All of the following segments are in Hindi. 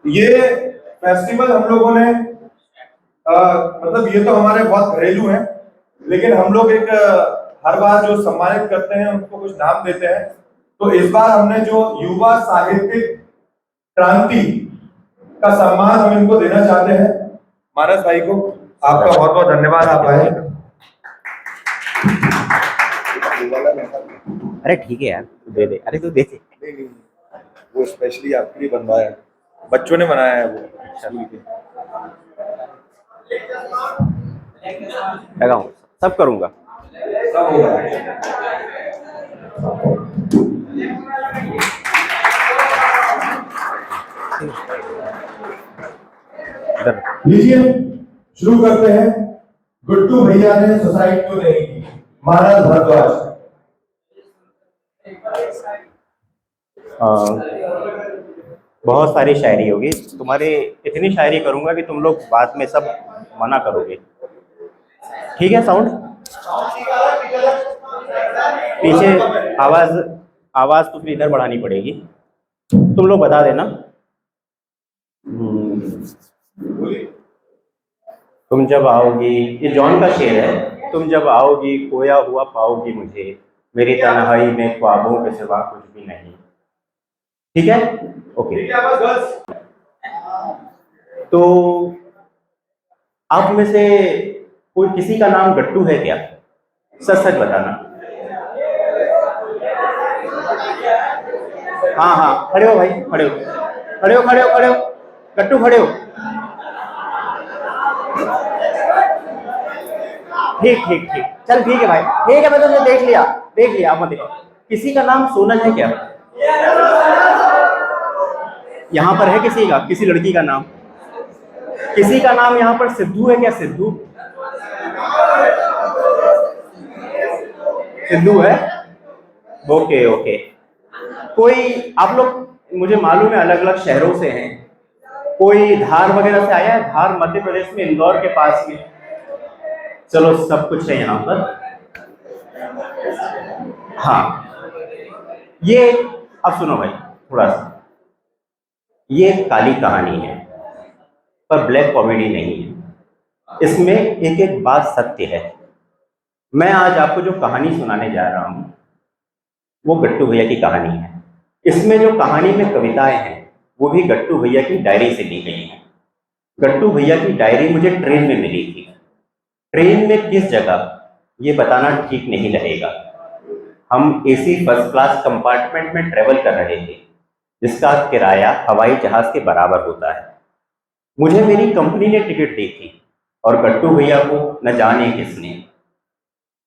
ये फेस्टिवल हम लोगों ने मतलब ये तो हमारे बहुत घरेलू है, लेकिन हम लोग एक हर बार जो सम्मानित करते हैं उनको कुछ नाम देते हैं। तो इस बार हमने जो युवा साहित्यिक क्रांति का सम्मान हम इनको देना चाहते हैं मानस भाई को। आपका बहुत बहुत धन्यवाद, आप आए। अरे ठीक है यार, तू दे दे। अरे तू दे दे। नहीं, वो स्पेशली आपके लिए बनवाया है, बच्चों ने बनाया है वो। लगाऊं, सब करूंगा। सब होगा। लीजिए शुरू करते हैं। गुड्डू भैया ने सोसाइटी को नहीं की, मानस भारद्वाज। बहुत सारी शायरी होगी तुम्हारे, इतनी शायरी करूंगा कि तुम लोग बाद में सब मना करोगे। ठीक है, साउंड पीछे, आवाज तो फिर इधर बढ़ानी पड़ेगी, तुम लोग बता देना। तुम जब आओगी, ये जॉन का शेर है। तुम जब आओगी खोया हुआ पाओगी मुझे, मेरी तन्हाई में ख्वाबों के सिवा कुछ भी नहीं। ठीक है, ओके। तो आप में से कोई किसी का नाम गट्टू है क्या? सच सच बताना। हाँ हाँ, खड़े हो भाई, खड़े हो, खड़े हो, खड़े हो, खड़े हो, गट्टू खड़े हो। ठीक ठीक ठीक, चल ठीक है भाई, ठीक है, मैं तुमने देख लिया, मत देखो। किसी का नाम सोनल है क्या? यहाँ पर है किसी का, किसी लड़की का नाम? किसी का नाम यहाँ पर सिद्धू है क्या? सिद्धू, सिद्धू है? Okay okay. कोई आप लोग, मुझे मालूम है अलग अलग शहरों से हैं, कोई धार वगैरह से आया है? धार मध्य प्रदेश में, इंदौर के पास में। चलो सब कुछ है यहाँ पर। हाँ, ये अब सुनो भाई थोड़ा सा, ये एक काली कहानी है पर ब्लैक कॉमेडी नहीं है। इसमें एक एक बात सत्य है। मैं आज आपको जो कहानी सुनाने जा रहा हूं वो गट्टू भैया की कहानी है। इसमें जो कहानी में कविताएं हैं वो भी गट्टू भैया की डायरी से ली गई हैं। गट्टू भैया की डायरी मुझे ट्रेन में मिली थी। ट्रेन में किस जगह ये बताना ठीक नहीं रहेगा। हम एसी फर्स्ट क्लास कंपार्टमेंट में ट्रेवल कर रहे थे जिसका किराया हवाई जहाज के बराबर होता है। मुझे मेरी कंपनी ने टिकट दी थी और गट्टू भैया को न जाने किसने।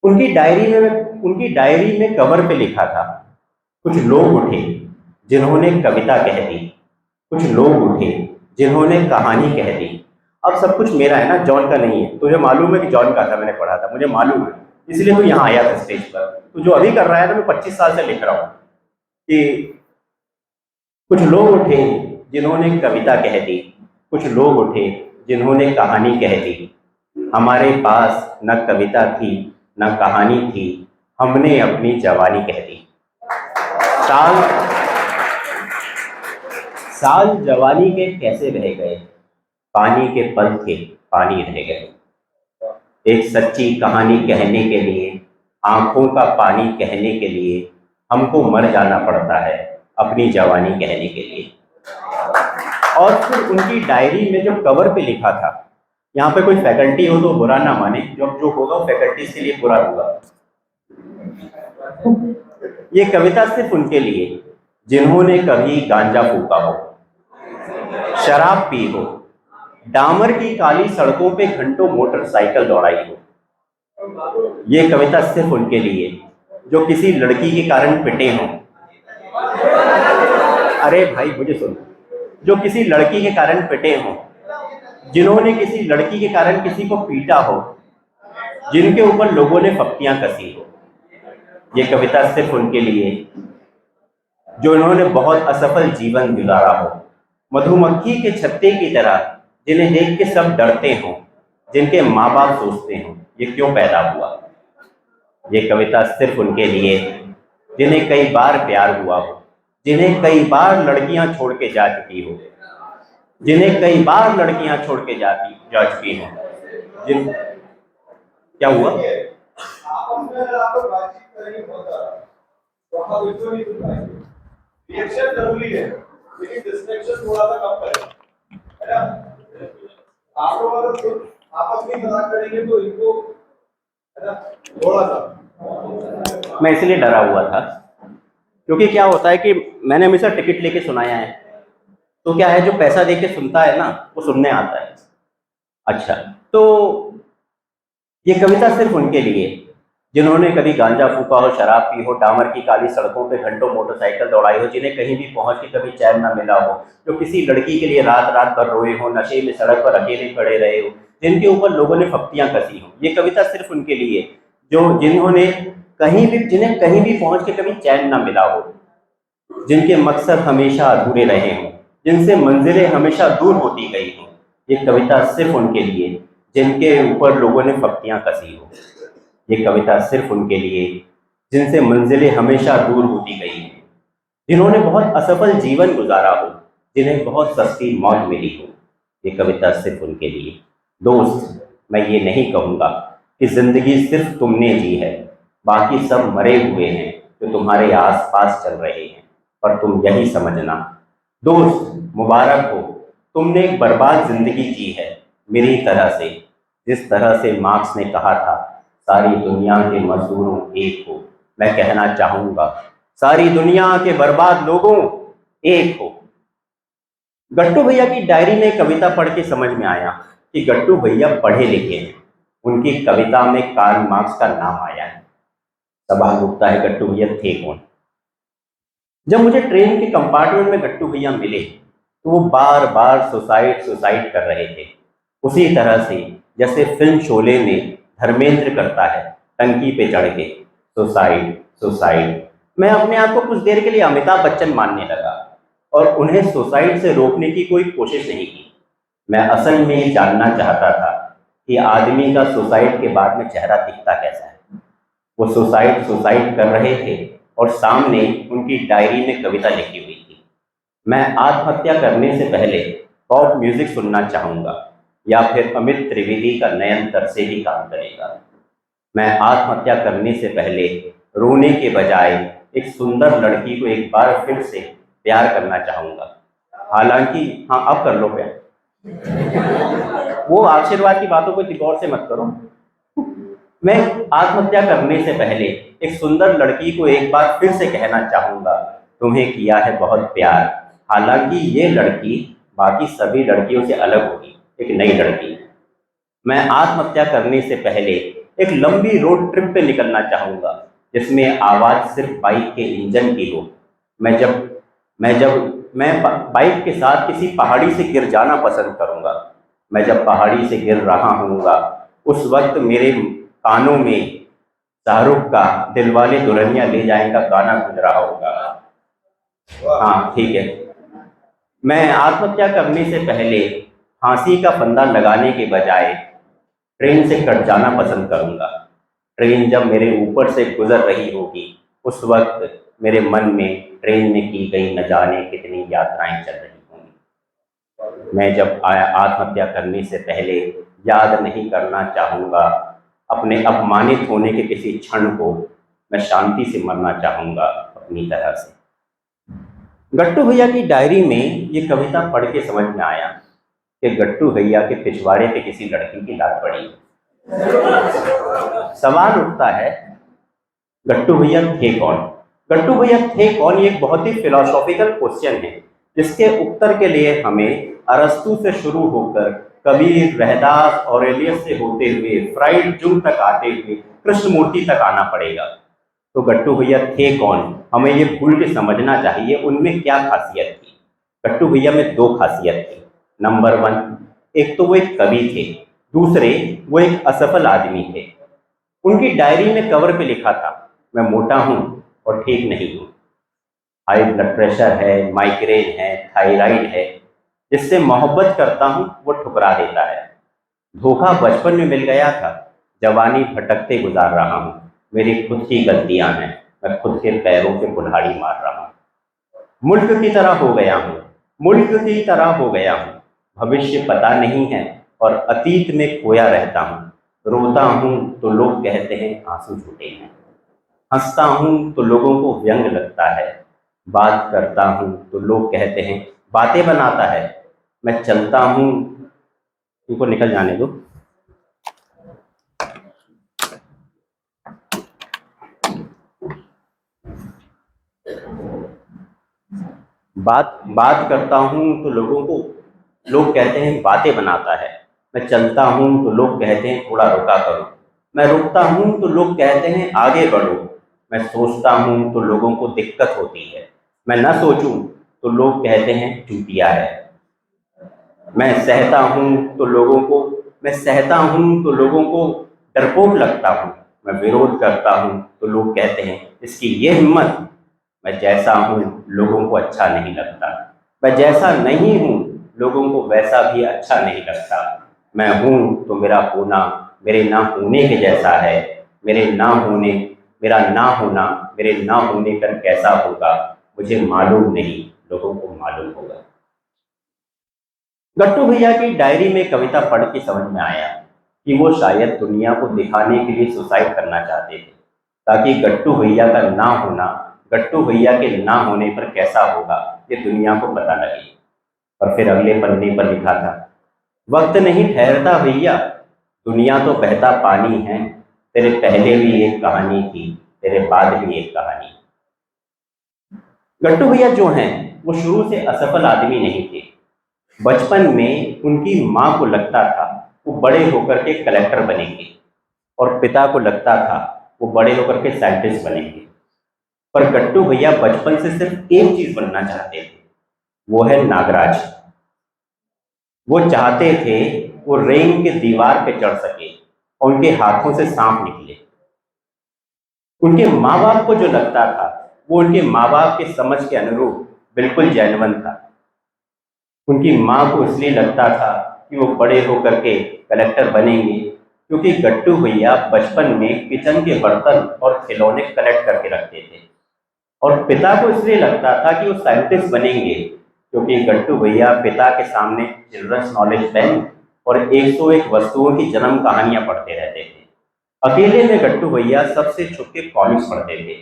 उनकी डायरी में कवर पे लिखा था, कुछ लोग उठे जिन्होंने कविता कह दी, कुछ लोग उठे जिन्होंने कहानी कह दी। अब सब कुछ मेरा है ना, जॉन का नहीं है। तुझे मालूम है कि जॉन का था, मैंने पढ़ा था, मुझे मालूम है, इसलिए तू यहाँ आया था स्टेज पर। तू जो अभी कर रहा है ना, मैं 25 साल से लिख रहा हूँ कि कुछ लोग उठे जिन्होंने कविता कह दी, कुछ लोग उठे जिन्होंने कहानी कह दी। हमारे पास न कविता थी न कहानी थी, हमने अपनी जवानी कह दी। साल साल जवानी के कैसे रह गए, पानी के पल थे पानी रह गए। एक सच्ची कहानी कहने के लिए, आंखों का पानी कहने के लिए, हमको मर जाना पड़ता है अपनी जवानी कहने के लिए। और फिर उनकी डायरी में जो कवर पे लिखा था, यहाँ पे कोई फैकल्टी हो तो बुरा ना माने, जो होगा वो फैकल्टी के लिए बुरा होगा। ये कविता सिर्फ उनके लिए जिन्होंने कभी गांजा फूका हो, शराब पी हो, डामर की काली सड़कों पे घंटों मोटरसाइकिल दौड़ाई हो। ये कविता सिर्फ उनके लिए जो किसी लड़की के कारण पिटे हों। अरे भाई मुझे सुन, जो किसी लड़की के कारण पिटे हों, जिन्होंने किसी लड़की के कारण किसी को पीटा हो, जिनके ऊपर लोगों ने फप्तियां कसी हो। ये कविता सिर्फ उनके लिए जो इन्होंने बहुत असफल जीवन गुजारा हो, मधुमक्खी के छत्ते की तरह जिन्हें देख के सब डरते हों, जिनके माँ बाप सोचते हों ये क्यों पैदा हुआ। ये कविता सिर्फ उनके लिए जिन्हें कई बार प्यार हुआ हो, जिन्हें कई बार लड़कियां छोड़ के जा चुकी हो, जिन्हें कई बार लड़कियां छोड़ के जा चुकी हो, जिन क्या हुआ? आप बातचीत करेंगे बहुत ज्यादा, तो आप इसको नहीं सुन पाएंगे। रिएक्शन जरूरी है, लेकिन डिस्ट्रैक्शन थोड़ा सा कम करें, है ना? आप लोग अगर खुद आपस में मजाक करेंगे तो इनको, है ना, थोड़ा सा। मैं इसलिए डरा हुआ था क्योंकि क्या होता है कि मैंने हमेशा टिकट लेके सुनाया है, तो क्या है, जो पैसा दे के सुनता है ना, वो सुनने आता है। अच्छा, तो ये कविता सिर्फ उनके लिए जिन्होंने कभी गांजा फूका हो, शराब पी हो, डामर की काली सड़कों पे घंटों मोटरसाइकिल दौड़ाई हो, जिन्हें कहीं भी पहुंच के कभी चैन ना मिला हो, जो किसी लड़की के लिए रात रात भर रोए हो, नशे में सड़क पर अकेले पड़े रहे हो, जिनके ऊपर लोगों ने फप्तियां कसी हो। ये कविता सिर्फ उनके लिए जो जिन्होंने जिन्हें कहीं भी पहुंच के कभी चैन ना मिला हो, जिनके मकसद हमेशा अधूरे रहे हों, जिनसे मंजिलें हमेशा दूर होती गई हों। ये कविता सिर्फ उनके लिए जिनके ऊपर लोगों ने फप्तियां कसी हो। ये कविता सिर्फ उनके लिए जिनसे मंजिलें हमेशा दूर होती गई हों, जिन्होंने बहुत असफल जीवन गुजारा हो, जिन्हें बहुत सस्ती मौत मिली हो। ये कविता सिर्फ उनके लिए। दोस्त, मैं ये नहीं कहूँगा कि जिंदगी सिर्फ तुमने जी है, बाकी सब मरे हुए हैं जो तुम्हारे आसपास चल रहे हैं, पर तुम यही समझना। दोस्त, मुबारक हो, तुमने एक बर्बाद जिंदगी जी है, मेरी तरह से, जिस तरह से मार्क्स ने कहा था, सारी दुनिया के मजदूरों एक हो। मैं कहना चाहूंगा, सारी दुनिया के बर्बाद लोगों एक हो। गट्टू भैया की डायरी में कविता पढ़ के समझ में आया कि गट्टू भैया पढ़े लिखे हैं। उनकी कविता में कार्ल मार्क्स का नाम आया है। सवाल उठता है, गट्टू भैया थे कौन? जब मुझे ट्रेन के कंपार्टमेंट में गट्टू भैया मिले तो वो बार बार सुसाइड कर रहे थे, उसी तरह से जैसे फिल्म शोले में धर्मेंद्र करता है, टंकी पे चढ़ के सुसाइड सुसाइड। मैं अपने आप को कुछ देर के लिए अमिताभ बच्चन मानने लगा और उन्हें सुसाइड से रोकने की कोई कोशिश नहीं की। मैं असल में ये जानना चाहता था कि आदमी का सुसाइड के बाद में चेहरा दिखता कैसा है। वो सुसाइड कर रहे थे और सामने उनकी डायरी में कविता लिखी हुई थी, मैं आत्महत्या करने से पहले पॉप म्यूजिक सुनना चाहूँगा, या फिर अमित त्रिवेदी का नयन तरसे ही काम करेगा। मैं आत्महत्या करने से पहले रोने के बजाय एक सुंदर लड़की को एक बार फिर से प्यार करना चाहूँगा। हालांकि हाँ, अब कर लो प्यार, वो आशीर्वाद की बातों को गौर से मत करो। मैं आत्महत्या करने से पहले एक सुंदर लड़की को एक बार फिर से कहना चाहूँगा, तुम्हें किया है बहुत प्यार। हालांकि ये लड़की बाकी सभी लड़कियों से अलग होगी, एक नई लड़की। मैं आत्महत्या करने से पहले एक लंबी रोड ट्रिप पे निकलना चाहूँगा, जिसमें आवाज़ सिर्फ बाइक के इंजन की हो। मैं बाइक के साथ किसी पहाड़ी से गिर जाना पसंद करूँगा। मैं जब पहाड़ी से गिर रहा हूँगा, उस वक्त मेरे कानों में शाहरुख का दिलवाले दुल्हनिया ले जाएगा गाना गुंज रहा होगा। हाँ ठीक है। मैं आत्महत्या करने से पहले फांसी का फंदा लगाने के बजाय ट्रेन से कट जाना पसंद करूंगा। ट्रेन जब मेरे ऊपर से गुजर रही होगी, उस वक्त मेरे मन में ट्रेन में की गई न जाने कितनी यात्राएं चल रही होंगी। मैं जब आत्महत्या करने से पहले याद नहीं करना चाहूँगा अपने अपमानित होने के किसी क्षण को। मैं शांति से मरना चाहूँगा अपनी तरह से। गट्टू भैया की डायरी में ये कविता पढ़ के समझ में आया कि गट्टू भैया के पिछवाड़े पे किसी लड़की की लात पड़ी। सवाल उठता है, गट्टू भैया थे कौन? गट्टू भैया थे कौन, ये एक बहुत ही फिलोसॉफिकल क्वेश्चन है, जिसके उत्तर के लिए हमें अरस्तु से शुरू होकर कबीर, रहदास, ऑरेलियस से होते हुए फ्राइड जुंग तक आते हुए कृष्णमूर्ति तक आना पड़ेगा। तो गट्टू भैया थे कौन, हमें ये भूल के समझना चाहिए उनमें क्या खासियत थी। गट्टू भैया में दो खासियत थी। नंबर 1, एक तो वो एक कवि थे, दूसरे वो एक असफल आदमी थे। उनकी डायरी में कवर पे लिखा था, मैं मोटा हूँ और ठीक नहीं हूँ, हाई ब्लड प्रेशर है, माइग्रेन है, थायराइड है, जिससे मोहब्बत करता हूँ वो ठुकरा देता है। धोखा बचपन में मिल गया था, जवानी भटकते गुजार रहा हूँ, मेरी खुद की गलतियाँ हैं, मैं खुद के पैरों पे कुल्हाड़ी मार रहा हूँ। मुल्क की तरह हो गया हूँ, मुल्क की तरह हो गया हूँ, भविष्य पता नहीं है और अतीत में खोया रहता हूँ। रोता हूँ तो लोग कहते हैं आंसू छूटे हैं, हंसता हूँ तो लोगों को व्यंग लगता है, बात करता हूँ तो लोग कहते हैं बातें बनाता है। मैं चलता हूँ, इनको निकल जाने दो। बात बात करता हूँ तो लोग कहते हैं बातें बनाता है। मैं चलता हूँ तो लोग कहते हैं थोड़ा रुका करो। मैं रुकता हूँ तो लोग कहते हैं आगे बढ़ो। मैं सोचता हूँ तो लोगों को दिक्कत होती है। मैं न सोचूं तो लोग कहते हैं चूतिया है। मैं सहता हूँ तो लोगों को डरपोक लगता हूँ। मैं विरोध करता हूँ तो लोग कहते हैं इसकी ये हिम्मत। मैं जैसा हूँ लोगों को अच्छा नहीं लगता, मैं जैसा नहीं हूँ लोगों को वैसा भी अच्छा नहीं लगता। मैं हूँ तो मेरा होना मेरे ना होने के जैसा है, मेरे ना होने मेरा ना होना मेरे ना होने पर कैसा होगा मुझे मालूम नहीं, लोगों को मालूम होगा। गट्टू भैया की डायरी में कविता पढ़ के समझ में आया कि वो शायद दुनिया को दिखाने के लिए सुसाइड करना चाहते थे, ताकि गट्टू भैया के ना होने पर कैसा होगा ये दुनिया को पता लगे। और फिर अगले पन्ने पर लिखा था, वक्त नहीं ठहरता भैया, दुनिया तो बहता पानी है, तेरे पहले भी एक कहानी थी, तेरे बाद भी एक कहानी। गट्टू भैया जो हैं वो शुरू से असफल आदमी नहीं थे। बचपन में उनकी माँ को लगता था वो बड़े होकर के कलेक्टर बनेंगे और पिता को लगता था वो बड़े होकर के साइंटिस्ट बनेंगे। पर गट्टू भैया बचपन से सिर्फ एक चीज बनना चाहते थे, वो है नागराज। वो चाहते थे वो रेंग के दीवार पे चढ़ सके और उनके हाथों से सांप निकले। उनके माँ बाप को जो लगता था वो उनके माँ बाप के समझ के अनुरूप बिल्कुल जेन्युइन था। उनकी माँ को इसलिए लगता था कि वो बड़े होकर के कलेक्टर बनेंगे क्योंकि गट्टू भैया बचपन में किचन के बर्तन और खिलौने कलेक्ट करके रखते थे। और पिता को इसलिए लगता था कि वो साइंटिस्ट बनेंगे क्योंकि गट्टू भैया पिता के सामने चिल्ड्रंस नॉलेज बैंक और 101 वस्तुओं की जन्म कहानियां पढ़ते रहते थे। अकेले में गट्टू भैया सबसे छुप के कॉमिक्स पढ़ते थे।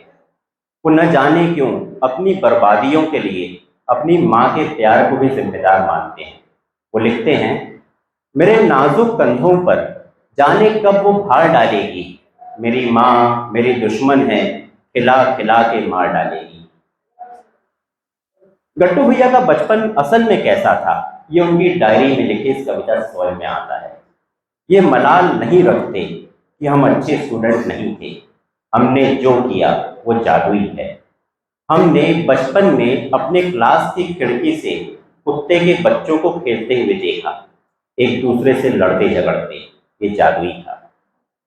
वो न जाने क्यों अपनी बर्बादियों के लिए अपनी माँ के प्यार को भी जिम्मेदार मानते हैं। वो लिखते हैं, मेरे नाजुक कंधों पर जाने कब वो भार डालेगी, मेरी माँ मेरी दुश्मन है, खिला खिला के मार डालेगी। गट्टू भैया का बचपन असल में कैसा था ये उनकी डायरी में लिखी इस कविता से समझ में आता है। ये मलाल नहीं रखते कि हम अच्छे स्टूडेंट नहीं थे, हमने जो किया वो जादुई है। हमने बचपन में अपने क्लास की खिड़की से कुत्ते के बच्चों को खेलते हुए देखा, एक दूसरे से लड़ते झगड़ते, ये जादुई था।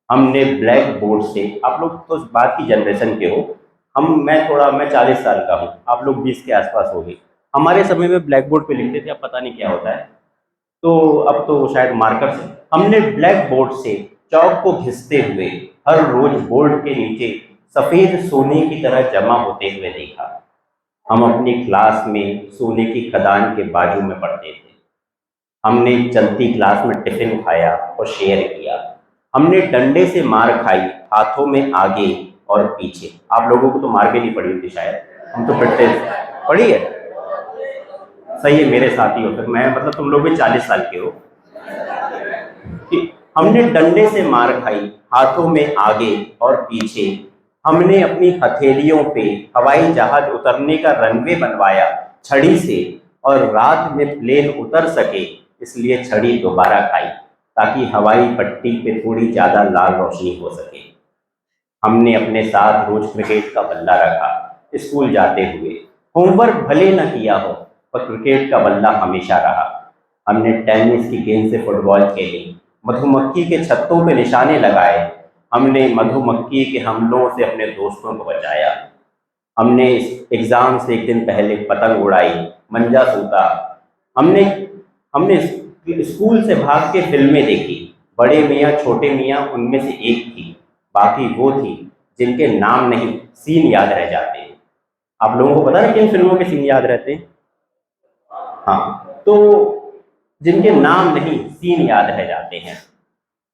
हमने ब्लैक बोर्ड से, आप लोग तो बाद की जनरेशन के हो, मैं 40 साल का हूँ, आप लोग 20 के आसपास हो गए। हमारे समय में ब्लैक बोर्ड पे लिखते थे, अब पता नहीं क्या होता है, तो अब तो शायद मार्कर से। हमने ब्लैक बोर्ड से चौक को घिसते हुए हर रोज बोर्ड के नीचे सफेद सोने की तरह जमा होते हुए देखा। हम अपनी क्लास में सोने की खदान के बाजू में पढ़ते थे। हमने चलती क्लास में टिफिन खाया और शेयर किया। हमने डंडे से मार खाई, हाथों में आगे और पीछे। आप लोगों को तो मार भी नहीं पड़ी होती शायद, हम तो पिटते पड़ी है। सही है, मेरे साथी हो फिर। मैं मतलब तुम लोग भी 40 साल के हो। कि हमने डंडे से मार खाई, हाथों में आगे और पीछे। हमने अपनी हथेलियों पे हवाई जहाज उतरने का रनवे बनवाया छड़ी से, और रात में प्लेन उतर सके इसलिए छड़ी दोबारा खाई ताकि हवाई पट्टी पे थोड़ी ज्यादा लाल रोशनी हो सके। हमने अपने साथ रोज क्रिकेट का बल्ला रखा स्कूल जाते हुए। होमवर्क भले न किया हो पर क्रिकेट का बल्ला हमेशा रहा। हमने टेनिस की गेंद से फुटबॉल खेली, मधुमक्खी के छत्तों पे निशाने लगाए। हमने मधुमक्खी के हमलों से अपने दोस्तों को बचाया। हमने एग्जाम से एक दिन पहले पतंग उड़ाई, मंजा सूता। हमने हमने स्कूल से भाग के फिल्में देखी। बड़े मियाँ छोटे मियाँ उनमें से एक थी, बाकी वो थी जिनके नाम नहीं सीन याद रह जाते। आप लोगों को पता है किन फिल्मों के सीन याद रहते हैं? हाँ, तो जिनके नाम नहीं, सीन याद रह जाते हैं।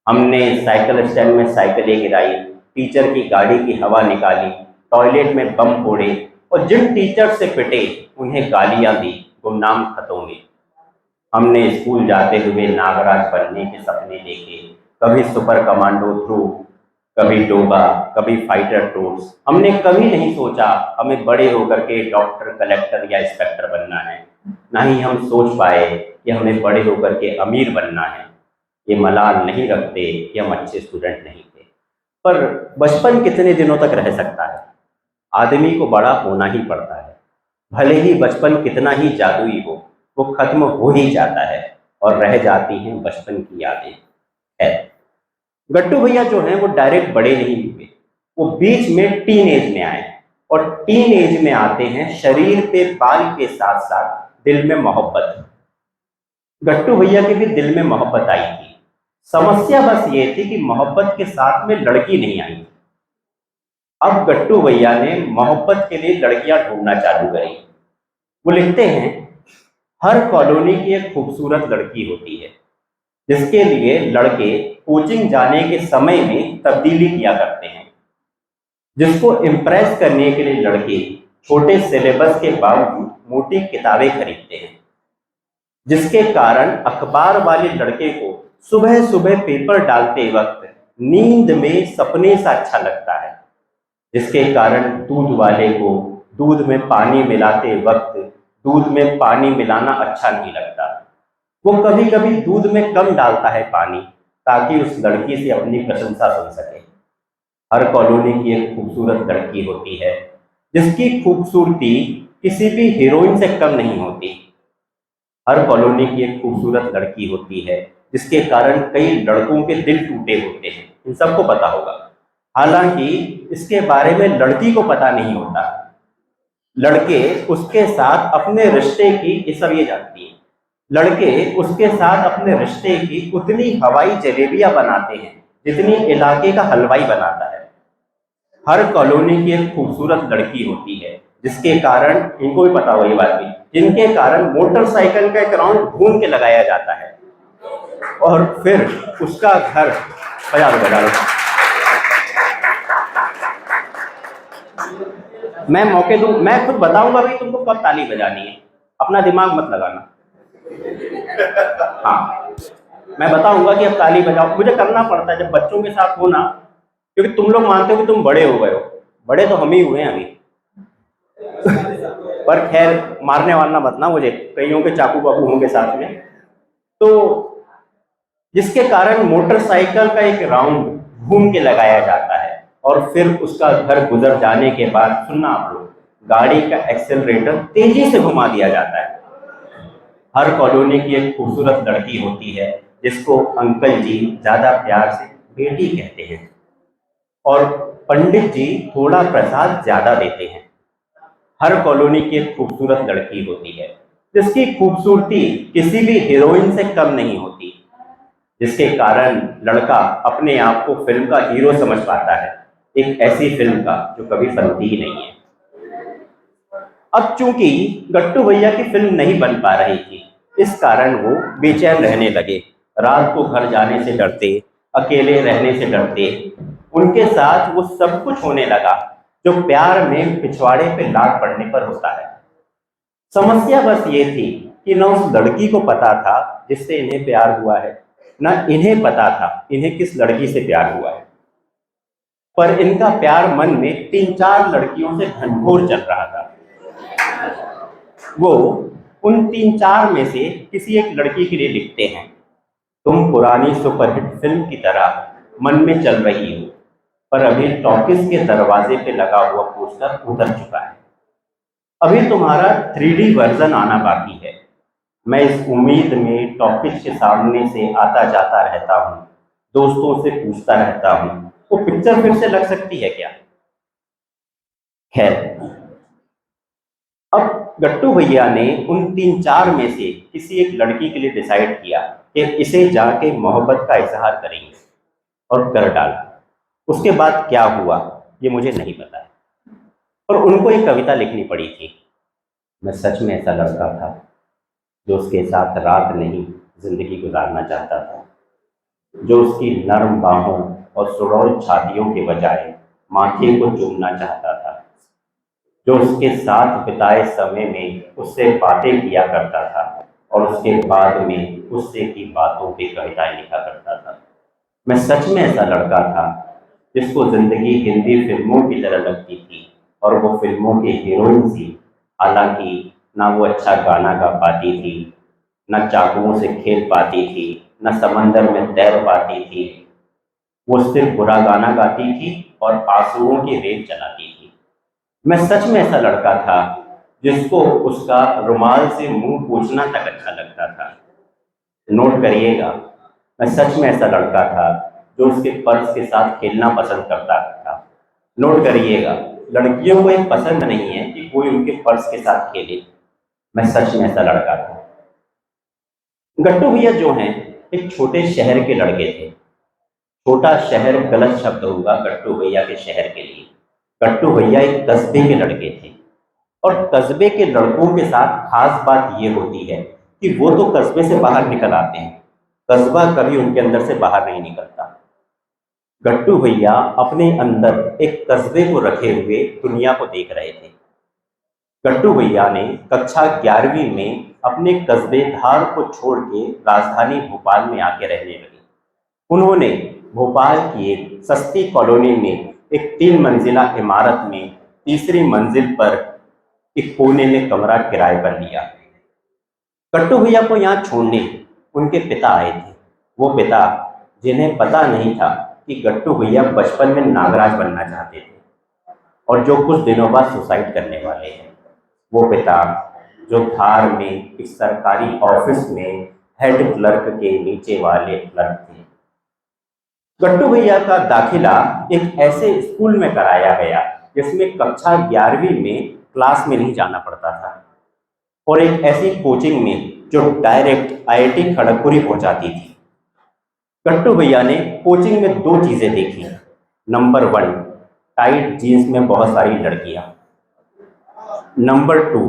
हमने साइकिल स्टैंड में साइकिलें गिराई, टीचर की गाड़ी की हवा निकाली, टॉयलेट में बम फोड़े, और जिन टीचर से पिटे उन्हें गालियां दी, गुमनाम खतों में। हमने स्कूल जाते हुए नागराज बनने के सपने देखे, कभी सुपर कमांडो थ्रू, कभी डोबा, कभी फाइटर टूर्स। हमने कभी नहीं सोचा हमें बड़े होकर के डॉक्टर, कलेक्टर या इंस्पेक्टर बनना है। ना ही हम सोच पाए कि हमें बड़े होकर के अमीर बनना है। ये मलाल नहीं रखते कि हम अच्छे स्टूडेंट नहीं थे। पर बचपन कितने दिनों तक रह सकता है? आदमी को बड़ा होना ही पड़ता है। भले ही बचपन कितना ही जादुई हो, वो खत्म हो ही जाता है और रह जाती हैं बचपन की यादें। है, गट्टू भैया जो हैं वो डायरेक्ट बड़े नहीं हुए, वो बीच में टीन एज में आए, और टीन एज में आते हैं शरीर पे बाल के साथ साथ दिल में मोहब्बत। गट्टू भैया के भी दिल में मोहब्बत आई थी। समस्या बस ये थी कि मोहब्बत के साथ में लड़की नहीं आई। अब गट्टू भैया ने मोहब्बत के लिए लड़कियां ढूंढना चालू करी। वो लिखते हैं, हर कॉलोनी की एक खूबसूरत लड़की होती है जिसके लिए लड़के कोचिंग जाने के समय में तब्दीली किया करते हैं, जिसको इम्प्रेस करने के लिए लड़के छोटे सिलेबस के बावजूद मोटी किताबें खरीदते हैं, जिसके कारण अखबार वाले लड़के को सुबह सुबह पेपर डालते वक्त नींद में सपने सा अच्छा लगता है, जिसके कारण दूध वाले को दूध में पानी मिलाते वक्त दूध में पानी मिलाना अच्छा नहीं लगता। वो कभी कभी दूध में कम डालता है पानी, ताकि उस लड़की से अपनी प्रशंसा सुन सके। हर कॉलोनी की एक खूबसूरत लड़की होती है जिसकी खूबसूरती किसी भी हीरोइन से कम नहीं होती। हर कॉलोनी की एक खूबसूरत लड़की होती है जिसके कारण कई लड़कों के दिल टूटे होते हैं, इन सबको पता होगा। हालांकि इसके बारे में लड़की को पता नहीं होता। लड़के उसके साथ अपने रिश्ते की, ये सब ये जानती है, लड़के उसके साथ अपने रिश्ते की उतनी हवाई जलेबियां बनाते हैं जितनी इलाके का हलवाई बनाता है। हर कॉलोनी की एक खूबसूरत लड़की होती है जिसके कारण, इनको भी पता वही बात भी, जिनके कारण मोटरसाइकिल का एक राउंड घूम के लगाया जाता है और फिर उसका घर बजा लो। मैं मौके दूं, मैं खुद बताऊंगा भाई तुमको कब ताली बजानी है, अपना दिमाग मत लगाना। हाँ, मैं बताऊंगा कि अब ताली बजाओ, मुझे करना पड़ता है जब बच्चों के साथ हो ना, क्योंकि तुम लोग मानते हो कि तुम बड़े हो गए हो, बड़े तो हम ही हुए हैं अभी। पर खैर, मारने वालना मत ना मुझे, कईयों के चाकू बाकू होंगे साथ में। तो जिसके कारण मोटरसाइकिल का एक राउंड घूम के लगाया जाता है और फिर उसका घर गुजर जाने के बाद, सुनना आप लोग, गाड़ी का एक्सेलरेटर तेजी से घुमा दिया जाता है। हर कॉलोनी की एक खूबसूरत लड़की होती है जिसको अंकल जी ज्यादा प्यार से बेटी कहते हैं और पंडित जी थोड़ा प्रसाद ज्यादा देते हैं। हर कॉलोनी की एक खूबसूरत लड़की होती है जिसकी खूबसूरती किसी भी हीरोइन से कम नहीं होती, जिसके कारण लड़का अपने आप को फिल्म का हीरो समझ पाता है, एक ऐसी फिल्म का जो कभी बनती ही नहीं है। अब चूंकि गट्टू भैया की फिल्म नहीं बन पा रही थी, इस कारण वो बेचैन रहने लगे, रात को घर जाने से डरते, अकेले रहने से डरते। उनके साथ वो सब कुछ होने लगा जो प्यार में पिछवाड़े पे लात पड़ने पर होता है। समस्या बस ये थी कि न उस लड़की को पता था जिससे इन्हें प्यार हुआ है, न इन्हें पता था इन्हें किस लड़की से प्यार हुआ है। पर इनका प्यार मन में 3-4 लड़कियों से घनघोर चल रहा था। वो उन 3-4 में से किसी एक लड़की के लिए लिखते हैं, तुम पुरानी सुपरहिट फिल्म की तरह मन में चल रही हो, पर अभी टॉकीज के दरवाजे पे लगा हुआ पोस्टर उतर चुका है। अभी तुम्हारा 3D वर्जन आना बाकी है। मैं इस उम्मीद में टॉकीज के सामने से आता जाता रहता हूँ, दोस्तों से पूछता रहता हूँ, वो पिक्चर फिर से लग सकती है क्या? खैर, अब गट्टू भैया ने उन 3-4 में से किसी एक लड़की के लिए डिसाइड किया कि इसे जाके मोहब्बत का इजहार करेंगे, और कर डाला। उसके बाद क्या हुआ ये मुझे नहीं पता है, और उनको एक कविता लिखनी पड़ी थी। मैं सच में ऐसा लड़का था जो उसके साथ रात नहीं जिंदगी गुजारना चाहता था, जो उसकी नरम बाहों और सुडौल छातियों के बजाय माथे को चूमना चाहता था, जो उसके साथ बिताए समय में उससे बातें किया करता था और उसके बाद में उससे की बातों पे कविताएं लिखा करता था। मैं सच में ऐसा लड़का था जिसको जिंदगी हिंदी फिल्मों की तरह लगती थी और वो फिल्मों के हीरोइन थी। हालांकि ना वो अच्छा गाना गा पाती थी, न चाकुओं से खेल पाती थी, न समंदर में तैर पाती थी। वो सिर्फ बुरा गाना गाती थी और आंसुओं की रेत चलाती थी। मैं सच में ऐसा लड़का था जिसको उसका रुमाल से मुंह पोंछना तक अच्छा लगता था। नोट करिएगा, मैं सच में ऐसा लड़का था जो उसके पर्स के साथ खेलना पसंद करता था। नोट करिएगा, लड़कियों को एक पसंद नहीं है कि कोई उनके पर्स के साथ खेले। मैं सच में ऐसा लड़का था। गट्टू भैया जो हैं एक छोटे शहर के लड़के थे। छोटा शहर गलत शब्द होगा गट्टू भैया के शहर के लिए। गट्टू भैया एक कस्बे के लड़के थे और कस्बे के लड़कों के साथ खास बात ये होती है कि वो तो कस्बे से बाहर निकल आते हैं, कस्बा कभी उनके अंदर से बाहर नहीं निकलता। गट्टू भैया अपने अंदर एक कस्बे को रखे हुए दुनिया को देख रहे थे। गट्टू भैया ने कक्षा 11वीं में अपने कस्बे धार को छोड़ के राजधानी भोपाल में आके रहने लगे। उन्होंने भोपाल की एक सस्ती कॉलोनी में एक 3 मंजिला इमारत में तीसरी मंजिल पर एक कोने में कमरा किराए पर लिया। गट्टू भैया को यहाँ छोड़ने उनके पिता आए थे। वो पिता जिन्हें पता नहीं था कि गट्टू भैया बचपन में नागराज बनना चाहते थे और जो कुछ दिनों बाद सुसाइड करने वाले हैं। वो पिता जो धार में एक सरकारी ऑफिस में हेड क्लर्क के नीचे वाले क्लर्क थे। गट्टू भैया का दाखिला एक ऐसे स्कूल में कराया गया जिसमें कक्षा 11वीं में क्लास में नहीं जाना पड़ता था और एक ऐसी कोचिंग में जो डायरेक्ट आईआईटी खड़गपुर ही पहुंचाती थी। गट्टू भैया ने कोचिंग में 2 चीजें देखी। नंबर 1, टाइट जीन्स में बहुत सारी लड़कियां। नंबर 2,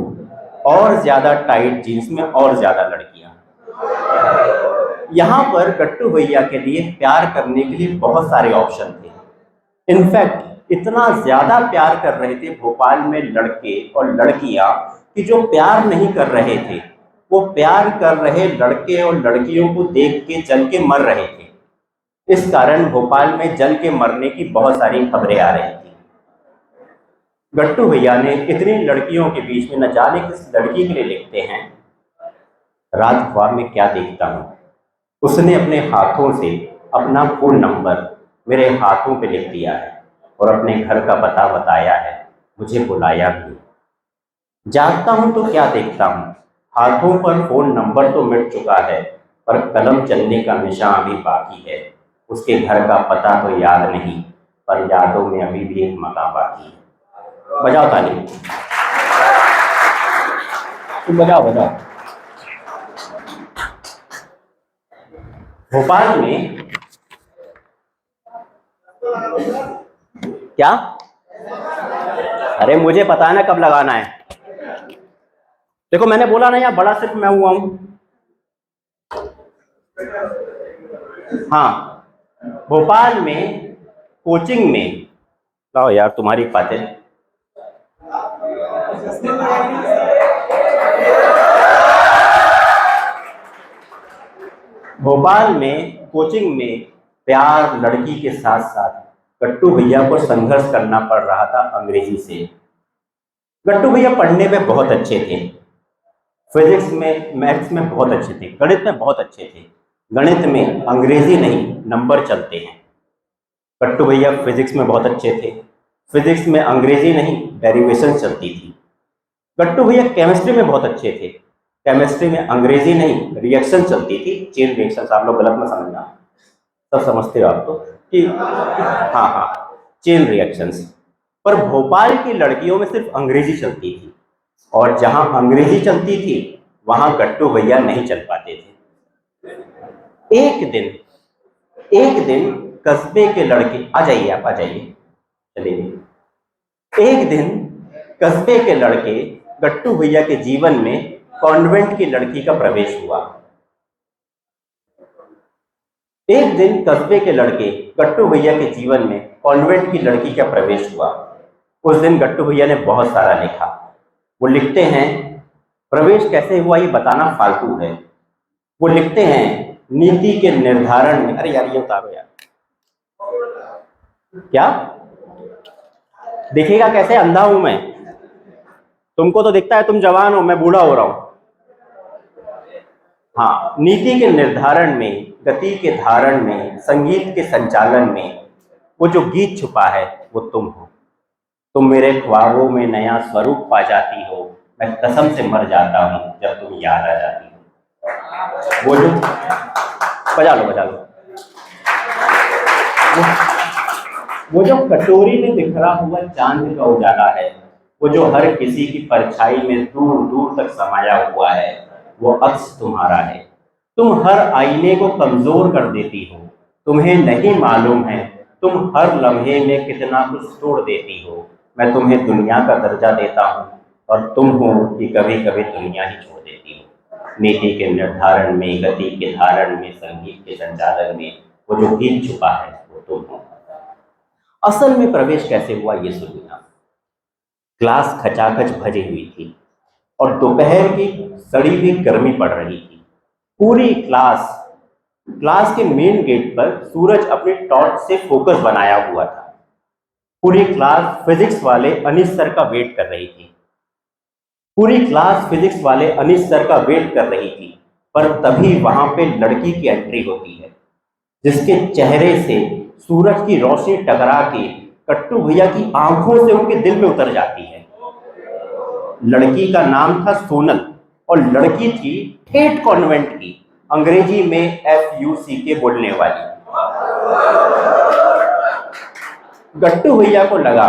और ज्यादा टाइट जीन्स में और ज्यादा लड़कियां। यहाँ पर गट्टू भैया के लिए प्यार करने के लिए बहुत सारे ऑप्शन थे। इनफैक्ट इतना ज्यादा प्यार कर रहे थे भोपाल में लड़के और लड़कियां कि जो प्यार नहीं कर रहे थे वो प्यार कर रहे लड़के और लड़कियों को देख के जल के मर रहे थे। इस कारण भोपाल में जल के मरने की बहुत सारी खबरें आ रही थी। गट्टू भैया ने इतनी लड़कियों के बीच में न जाने किस लड़की के लिए लिखते हैं, रात ख्वाब में क्या देखता हूँ, उसने अपने हाथों से अपना फोन नंबर मेरे हाथों पे लिख दिया है और अपने घर का पता बताया है, मुझे बुलाया भी। जागता हूँ तो क्या देखता हूँ, हाथों पर फोन नंबर तो मिट चुका है पर कलम चलने का निशान अभी बाकी है। उसके घर का पता तो याद नहीं पर यादों में अभी भी एक मकान बाकी है। बजाओ ताली, तुम बजाओ बजाओ। भोपाल में क्या, अरे मुझे पता है ना कब लगाना है। देखो मैंने बोला ना यहाँ बड़ा सिर्फ मैं हुआ हूं। हाँ, भोपाल में कोचिंग में लाओ यार तुम्हारी बातें। भोपाल में कोचिंग में प्यार लड़की के साथ साथ गट्टू भैया को संघर्ष करना पड़ रहा था अंग्रेजी से। गट्टू भैया पढ़ने में बहुत अच्छे थे, फिजिक्स में मैथ्स में बहुत अच्छे थे, गणित में बहुत अच्छे थे। गणित में अंग्रेजी नहीं नंबर चलते हैं। गट्टू भैया फिजिक्स में बहुत अच्छे थे, फिजिक्स में अंग्रेजी नहीं डेरिवेशन चलती थी। गट्टू भैया केमिस्ट्री में बहुत अच्छे थे, केमिस्ट्री में अंग्रेजी नहीं रिएक्शन चलती थी, चेन रिएक्शन। आप लोग गलत मत समझना, सब समझते हो आप तो कि हाँ हाँ चेन रिएक्शंस। पर भोपाल की लड़कियों में सिर्फ अंग्रेजी चलती थी और जहां अंग्रेजी चलती थी वहां गट्टू भैया नहीं चल पाते थे। एक दिन कस्बे के लड़के, आ जाइए आप, आ जाइए, चलिए। एक दिन कस्बे के लड़के गट्टू भैया के जीवन में कॉन्वेंट की लड़की का प्रवेश हुआ। एक दिन कस्बे के लड़के गट्टू भैया के जीवन में कॉन्वेंट की लड़की का प्रवेश हुआ। उस दिन गट्टू भैया ने बहुत सारा लिखा। वो लिखते हैं, प्रवेश कैसे हुआ ये बताना फालतू है। वो लिखते हैं, नीति के निर्धारण में, अरे यार ये उतारो यार, क्या दिखेगा कैसे, अंधा हूं मैं, तुमको तो दिखता है, तुम जवान हो, मैं बूढ़ा हो रहा हूं। हाँ, नीति के निर्धारण में, गति के धारण में, संगीत के संचालन में वो जो गीत छुपा है वो तुम हो। तुम मेरे ख्वाबों में नया स्वरूप पा जाती हो, मैं कसम से मर जाता हूं जब तुम याद आ जाती हो। वो जो बजा लो बजा लो, वो जो कटोरी में बिखरा हुआ चांद का उजाला है, वो जो हर किसी की परछाई में दूर दूर तक समाया हुआ है, वो अक्स तुम्हारा है। तुम हर आईने को कमजोर कर देती हो, तुम्हें नहीं मालूम है तुम हर लम्हे में कितना कुछ तोड़ देती हो। मैं तुम्हें दुनिया का दर्जा देता हूँ और तुम हो कि कभी कभी दुनिया ही छोड़ देती हो। नीति के निर्धारण में, गति के धारण में, संगीत के संचालन में वो जो गीत छुपा है वो तुम हो। असल में प्रवेश कैसे हुआ ये सुनिए। क्लास खचाखच भरी हुई थी और दोपहर की सड़ी हुई गर्मी पड़ रही थी। पूरी क्लास के मेन गेट पर सूरज अपने टॉर्च से फोकस बनाया हुआ था। पूरी क्लास फिजिक्स वाले अनीस सर का वेट कर रही थी। पूरी क्लास फिजिक्स वाले अनीस सर का वेट कर रही थी, पर तभी वहां पे लड़की की एंट्री होती है, जिसके चेहरे से सूरज की रोशनी टकरा के कट्टू भैया की आंखों से उनके दिल में उतर जाती है। लड़की का नाम था सोनल और लड़की थी ठेठ कॉन्वेंट की, अंग्रेजी में FUCK बोलने वाली। गट्टू भैया को लगा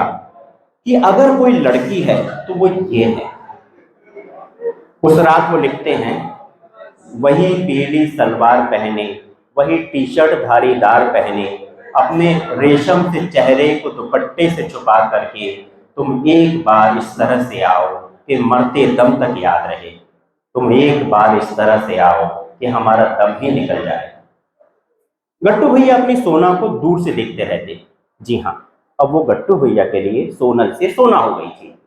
कि अगर कोई लड़की है तो वो ये है। उस रात वो लिखते हैं, वही पीली सलवार पहने, वही टी शर्ट धारीदार पहने, अपने रेशम से चेहरे को दुपट्टे से छुपा करके तुम एक बार इस तरह से आओ कि मरते दम तक याद रहे। तुम एक बार इस तरह से आओ कि हमारा दम ही निकल जाए। गट्टू भैया अपनी सोना को दूर से देखते रहते। जी हाँ, अब वो गट्टू भैया के लिए सोनल से सोना हो गई थी।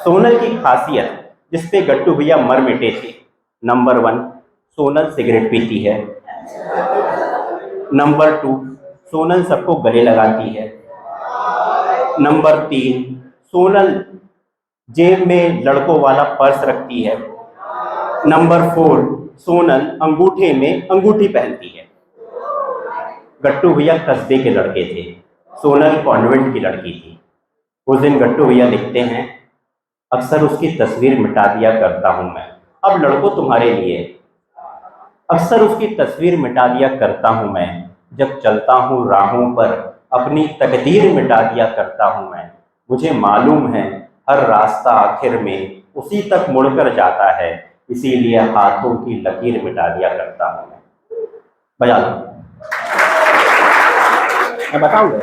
सोनल की खासियत जिसपे गट्टू भैया मर मिटे थे, नंबर 1, सोनल सिगरेट पीती है। नंबर 2, सोनल सबको गले लगाती है। नंबर 3, सोनल जेब में लड़कों वाला पर्स रखती है। नंबर 4, सोनल अंगूठे में अंगूठी पहनती है। गट्टू भैया कस्बे के लड़के थे, सोनल कॉन्वेंट की लड़की थी। उस दिन गट्टू भैया लिखते हैं, अक्सर उसकी तस्वीर मिटा दिया करता हूं मैं, अब लड़कों तुम्हारे लिए, अक्सर उसकी तस्वीर मिटा दिया करता हूं मैं, जब चलता हूं राहों पर अपनी तकदीर मिटा दिया करता हूं मैं। मुझे मालूम है हर रास्ता आखिर में उसी तक मुड़कर जाता है, इसीलिए हाथों की लकीर मिटा दिया करता हूं मैं। बजा लो, मैं बताऊंगा।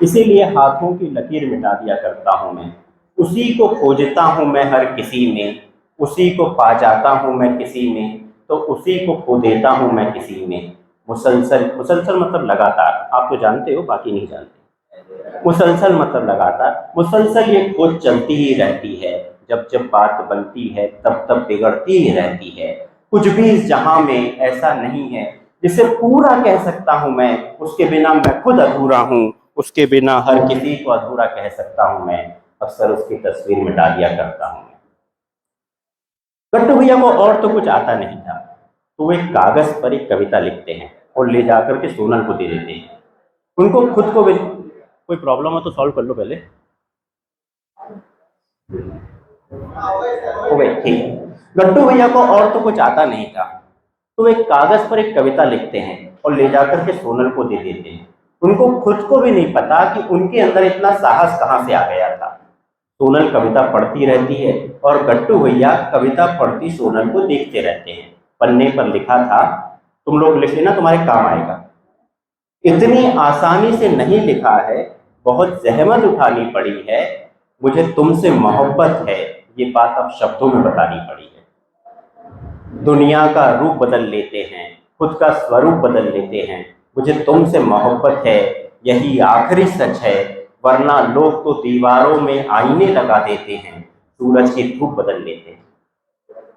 इसीलिए हाथों की लकीर मिटा दिया करता हूं मैं, उसी को खोजता हूं मैं हर किसी में, उसी को पा जाता हूं मैं किसी में, तो उसी को खो देता हूं मैं किसी में। मुसलसल, मुसलसल मतलब लगातार, आप तो जानते हो, बाकी नहीं जानते। मुसलसल मतलब लगातार, मुसलसल ये खोज चलती ही रहती है, जब जब बात बनती है तब तब बिगड़ती ही रहती है। कुछ भी इस जहां में ऐसा नहीं है जिसे पूरा कह सकता हूं मैं, उसके बिना मैं खुद अधूरा हूं, उसके बिना हर किसी को अधूरा कह सकता हूं मैं, अक्सर उसकी तस्वीर मिटा दिया करता हूं मैं। गट्टू भैया को और तो कुछ आता नहीं था, तो वो एक कागज पर एक कविता लिखते हैं और ले जाकर के सोनल को दे देते हैं। उनको खुद को भी कोई प्रॉब्लम हो तो सॉल्व कर लो पहले, हो गई, ठीक है। गट्टू भैया को और तो कुछ आता नहीं था, तो एक कागज पर एक कविता लिखते हैं और ले जाकर के सोनल को दे देते हैं। उनको खुद को भी नहीं पता कि उनके अंदर इतना साहस कहाँ से आ गया था। सोनल कविता पढ़ती रहती है और गट्टू भैया कविता पढ़ती सोनल को देखते रहते हैं। पन्ने पर लिखा था, तुम लोग लिख लेना, तुम्हारे काम आएगा। इतनी आसानी से नहीं लिखा है, बहुत जहमत उठानी पड़ी है, मुझे तुमसे मोहब्बत है, ये बात अब शब्दों में बतानी पड़ी है। दुनिया का रूप बदल लेते हैं, खुद का स्वरूप बदल लेते हैं। मुझे तुमसे मोहब्बत है, यही आखिरी सच है, वरना लोग तो दीवारों में आईने लगा देते हैं, सूरज की धूप बदल लेते हैं।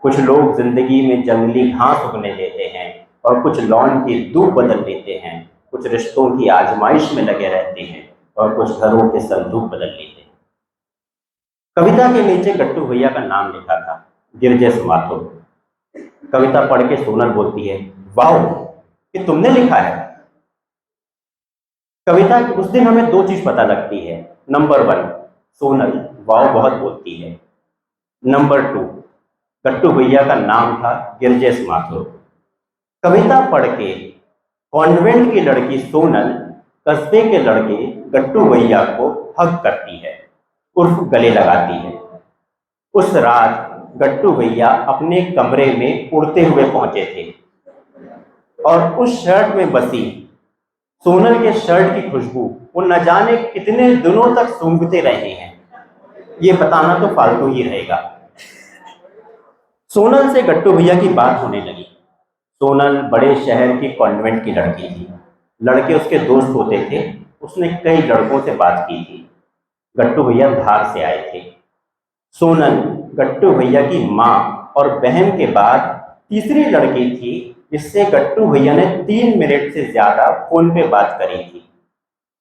कुछ लोग जिंदगी में जंगली घास उगने देते हैं और कुछ लॉन की धूप बदल लेते हैं। कुछ रिश्तों की आजमाइश में लगे रहते हैं और कुछ घरों के संदूक बदल लेते हैं। कविता के नीचे गट्टू भैया का नाम लिखा था, गिरजेश माथुर। कविता पढ़ के सोनल बोलती है, वाह, ये तुमने लिखा है। कविता उस दिन हमें दो चीज पता लगती है। नंबर 1, सोनल वाह बहुत बोलती है। नंबर 2, गट्टू भैया का नाम था गिरजेश माथुर। कविता पढ़ के कॉन्वेंट की लड़की सोनल कस्बे के लड़के गट्टू भैया को हग करती है, उर्फ गले लगाती है। उस रात गट्टू भैया अपने कमरे में उड़ते हुए पहुंचे थे और उस शर्ट में बसी सोनल के शर्ट की खुशबू वो न जाने कितने दिनों तक सूंघते रहे हैं। ये बताना तो फालतू ही रहेगा। सोनल से गट्टू भैया की बात होने लगी। सोनल बड़े शहर की कॉन्वेंट की लड़की थी। लड़के उसके दोस्त होते थे। उसने कई लड़कों से बात की थी। गट्टू भैया धार से आए थे। सोनल गट्टू भैया की माँ और बहन के बाद तीसरी लड़की थी जिससे गट्टू भैया ने 3 मिनट से ज्यादा फोन पे बात करी थी।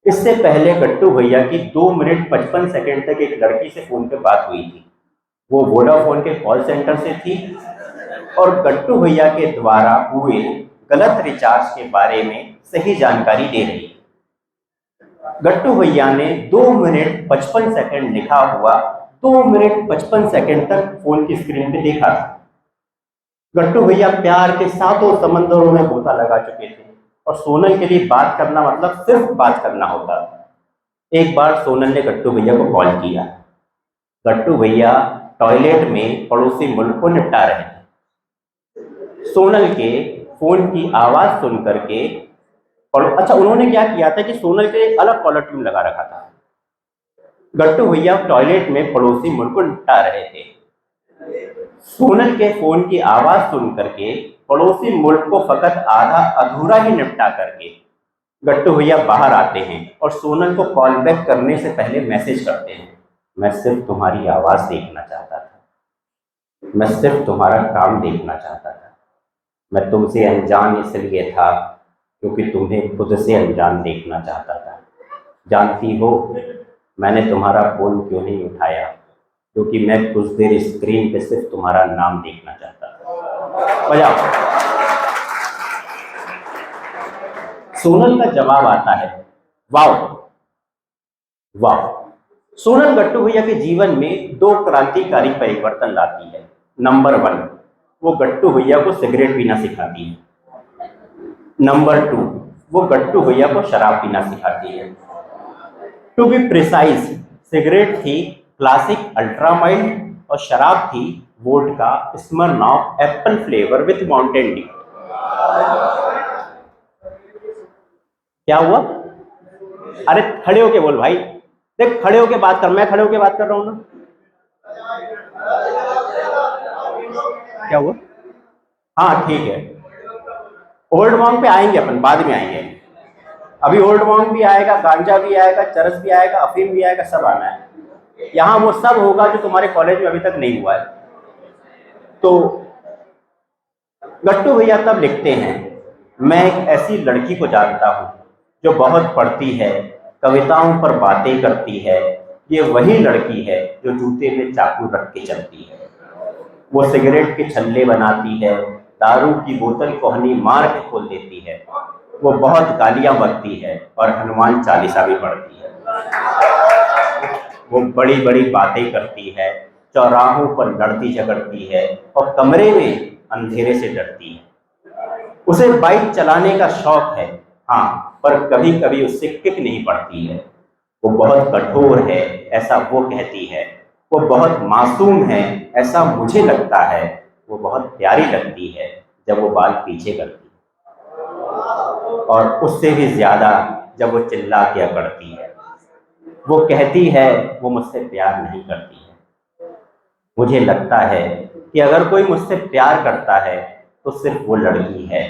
इससे पहले गट्टू भैया की 2 मिनट 55 सेकंड तक एक लड़की से फोन पे बात हुई थी। वो वोडाफोन के कॉल सेंटर से थी और गट्टू भैया के द्वारा हुए गलत रिचार्ज के बारे में सही जानकारी दे रही थी। गट्टू भैया ने 2 मिनट 55 सेकंड लिखा हुआ 2 मिनट 55 सेकंड तक फोन की स्क्रीन पे देखा था। गट्टू भैया प्यार के सातों समंदरों में गोता लगा चुके थे और सोनल के लिए बात करना मतलब सिर्फ बात करना होता था। एक बार सोनल ने गट्टू भैया को कॉल किया। गट्टू भैया टॉयलेट में पड़ोसी मुल्क को निपटा रहे थे। सोनल के फोन की आवाज सुन करके अच्छा, उन्होंने क्या किया था कि सोनल के एक अलग कॉलर ट्यून लगा रखा था। गट्टू भैया टॉयलेट में पड़ोसी मुल्क को निपटा रहे थे। सोनल के फोन की आवाज सुन करके पड़ोसी मुल्क को फकत आधा अधूरा ही निपटा करके गट्टू भैया बाहर आते हैं और सोनल को कॉल बैक करने से पहले मैसेज करते हैं, मैं सिर्फ तुम्हारी आवाज देखना चाहता था, मैं सिर्फ तुम्हारा काम देखना चाहता था, मैं तुमसे अनजान इसलिए था क्योंकि तुम्हें खुद से अनजान देखना चाहता था। जानती हो मैंने तुम्हारा फोन क्यों नहीं उठाया? क्योंकि मैं कुछ देर स्क्रीन पे सिर्फ तुम्हारा नाम देखना चाहता था। बजाओ। सोनल का जवाब आता है, वाह वाह। सोनल गट्टू भैया के जीवन में 2 क्रांतिकारी परिवर्तन लाती है। नंबर 1, वो गट्टू भैया को सिगरेट पीना सिखाती है। नंबर 2, वो गट्टू भैया को शराब पीना सिखाती है। टू बी प्रिसाइज, सिगरेट थी क्लासिक अल्ट्रा माइल्ड और शराब थी vodka Smirnoff apple flavour with Mountain Dew. क्या हुआ? अरे खड़े होके बोल भाई, देख खड़े होके बात कर, मैं खड़े होके बात कर रहा हूं ना। क्या हुआ? हाँ ठीक है, ओल्ड मॉन्ग पे आएंगे अपन, बाद में आएंगे। अभी ओल्ड मॉन्ग भी आएगा, गांजा भी आएगा, चरस भी आएगा, अफीम भी आएगा, सब आना है। यहाँ वो सब होगा जो तुम्हारे कॉलेज में अभी तक नहीं हुआ है। तो गट्टू भैया तब लिखते हैं, मैं एक ऐसी लड़की को जानता हूँ जो बहुत पढ़ती है, कविताओं पर बातें करती है। ये वही लड़की है जो जूते में चाकू रख के चलती है। वो सिगरेट के छल्ले बनाती है, दारू की बोतल कोहनी मार के खोल देती है। वो बहुत गालियां बकती है और हनुमान चालीसा भी पढ़ती है। वो बड़ी बड़ी बातें करती है, चौराहों पर लड़ती झगड़ती है और कमरे में अंधेरे से डरती है। उसे बाइक चलाने का शौक है, हाँ, पर कभी कभी उससे किक नहीं पड़ती है। वो बहुत कठोर है, ऐसा वो कहती है। वो बहुत मासूम है, ऐसा मुझे लगता है। वो बहुत प्यारी लगती है जब वो बाल पीछे करती है और उससे भी ज्यादा जब वो चिल्ला के अकड़ती है। वो कहती है वो मुझसे प्यार नहीं करती है। मुझे लगता है कि अगर कोई मुझसे प्यार करता है तो सिर्फ वो लड़की है।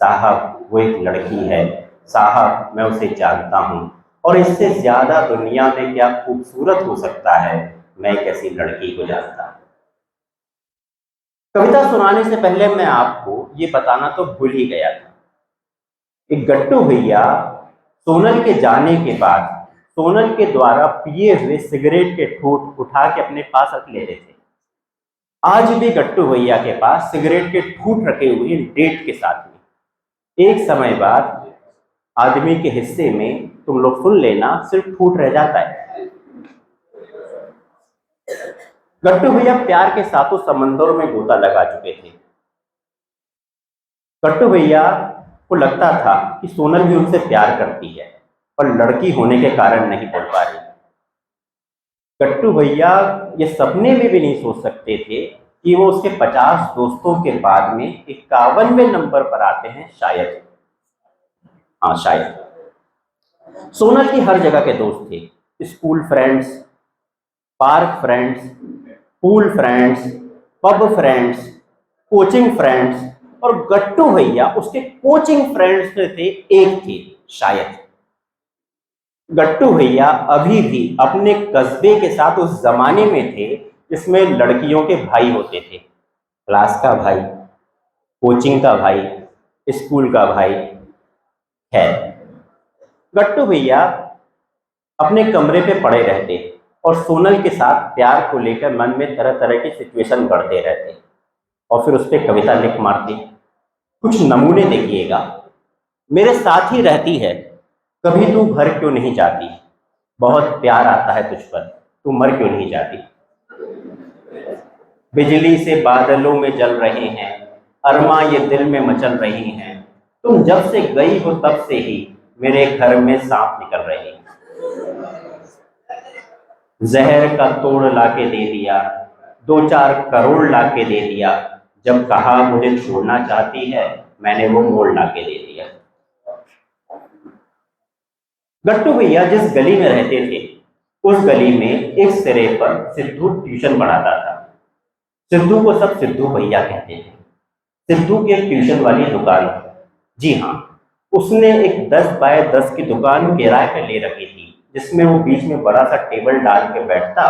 साहब वो एक लड़की है। साहब मैं उसे जानता हूँ, और इससे ज़्यादा दुनिया में क्या खूबसूरत हो सकता है, मैं एक ऐसी लड़की को जानता हूँ। कविता सुनाने से पहले मैं आपको ये बताना तो भूल ही गया था। एक गट्टू भैया सोनल के जाने के बाद सोनल के द्वारा पिए हुए सिगरेट के ठूंठ उठा के अपने पास रख लेते थे। आज भी गट्टू भैया के पास सिगरेट के ठूंठ रखे हुए डेट के साथ में। एक समय बाद आदमी के हिस्से में, तुम लोग सुन लेना, सिर्फ ठूंठ रह जाता है। गट्टू भैया प्यार के साथों समंदर में गोता लगा चुके थे। गट्टू भैया को लगता था कि सोनल भी उनसे प्यार करती है, पर लड़की होने के कारण नहीं बोल पा रही। गट्टू भैया ये सपने में भी नहीं सोच सकते थे कि वो उसके 50 दोस्तों के बाद में 51वें नंबर पर आते हैं, शायद, हाँ शायद। सोनल की हर जगह के दोस्त थे, school friends, park friends, pool friends, pub friends, coaching friends, और गट्टू भैया उसके कोचिंग फ्रेंड्स में थे, एक थे शायद। गट्टू भैया अभी भी अपने कस्बे के साथ उस जमाने में थे जिसमें लड़कियों के भाई होते थे, क्लास का भाई, कोचिंग का भाई, स्कूल का भाई है। गट्टू भैया अपने कमरे पे पड़े रहते और सोनल के साथ प्यार को लेकर मन में तरह तरह की सिचुएशन बढ़ते रहते और फिर उस पर कविता लिख मारते। कुछ नमूने देखिएगा। मेरे साथ ही रहती है, कभी तू घर क्यों नहीं जाती, बहुत प्यार आता है तुझ पर, तू मर क्यों नहीं जाती। बिजली से बादलों में जल रहे हैं, अरमा ये दिल में मचल रही हैं, तुम जब से गई हो तब से ही मेरे घर में सांप निकल रहे हैं। जहर का तोड़ लाके दे दिया, 2-4 करोड़ लाके दे दिया, जब कहा मुझे छोड़ना चाहती है मैंने वो मोड़ लाके दे दिया। गट्टू भैया जिस गली में रहते थे उस गली में एक सिरे पर सिद्धू ट्यूशन पढ़ाता था। सिद्धू को सब सिद्धू भैया कहते थे। सिद्धू की एक ट्यूशन वाली दुकान थी, जी हाँ, उसने एक 10 बाय 10 की दुकान किराए पर ले रखी थी, जिसमें वो बीच में बड़ा सा टेबल डाल के बैठता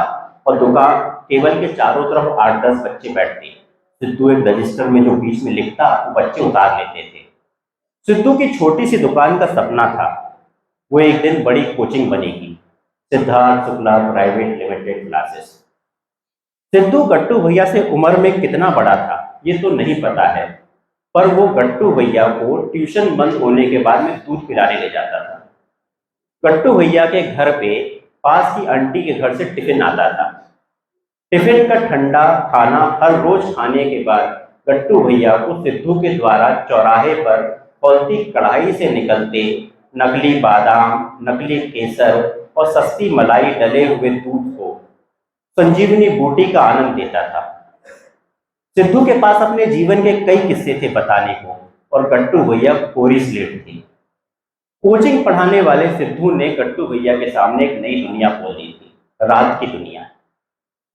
और दुकान टेबल के चारों तरफ 8-10 बच्चे बैठते। सिद्धू एक रजिस्टर में जो बीच में लिखता वो बच्चे उतार लेते थे। सिद्धू की छोटी सी दुकान का सपना था वो एक दिन बड़ी कोचिंग बनेगी, Siddharth Shukla private limited classes. Siddhu Gattu भैया से उम्र में कितना बड़ा था ये तो नहीं पता है, पर वो गट्टू भैया को ट्यूशन बंद होने के बाद में दूध पिलाने ले जाता था। गट्टू भैया के घर पे पास की आंटी के घर से टिफिन आता था। टिफिन का ठंडा खाना हर रोज खाने के बाद गट्टू भैया को सिद्धू के द्वारा चौराहे पर खौलती कढ़ाई से निकलते नकली बादाम, नकली केसर और सस्ती मलाई डले हुए दूध को संजीवनी बूटी का आनंद देता था। सिद्धू के पास अपने जीवन के कई किस्से थे बताने को, और गट्टू भैया कोरी स्लेट थे। कोचिंग पढ़ाने वाले सिद्धू ने गट्टू भैया के सामने एक नई दुनिया खोल दी थी, रात की दुनिया।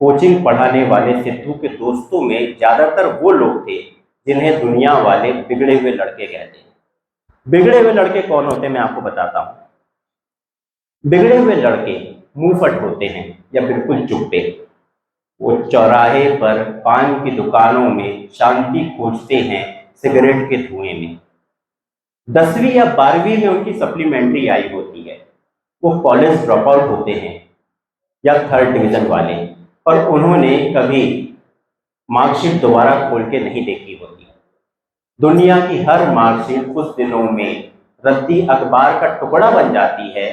कोचिंग पढ़ाने वाले सिद्धू के दोस्तों में ज्यादातर वो लोग थे जिन्हें दुनिया वाले बिगड़े हुए लड़के कहते हैं। बिगड़े हुए लड़के कौन होते हैं मैं आपको बताता हूँ। बिगड़े हुए लड़के मुंहफट होते हैं या बिल्कुल चुप्पे। वो चौराहे पर पान की दुकानों में शांति खोजते हैं सिगरेट के धुएं में। 10वीं या 12वीं में उनकी सप्लीमेंट्री आई होती है। वो कॉलेज ड्रॉप आउट होते हैं या 3rd डिवीजन वाले, पर उन्होंने कभी मार्कशीट दोबारा खोल के नहीं देखी होती। दुनिया की हर मार्कशीट कुछ दिनों में रद्दी अखबार का टुकड़ा बन जाती है,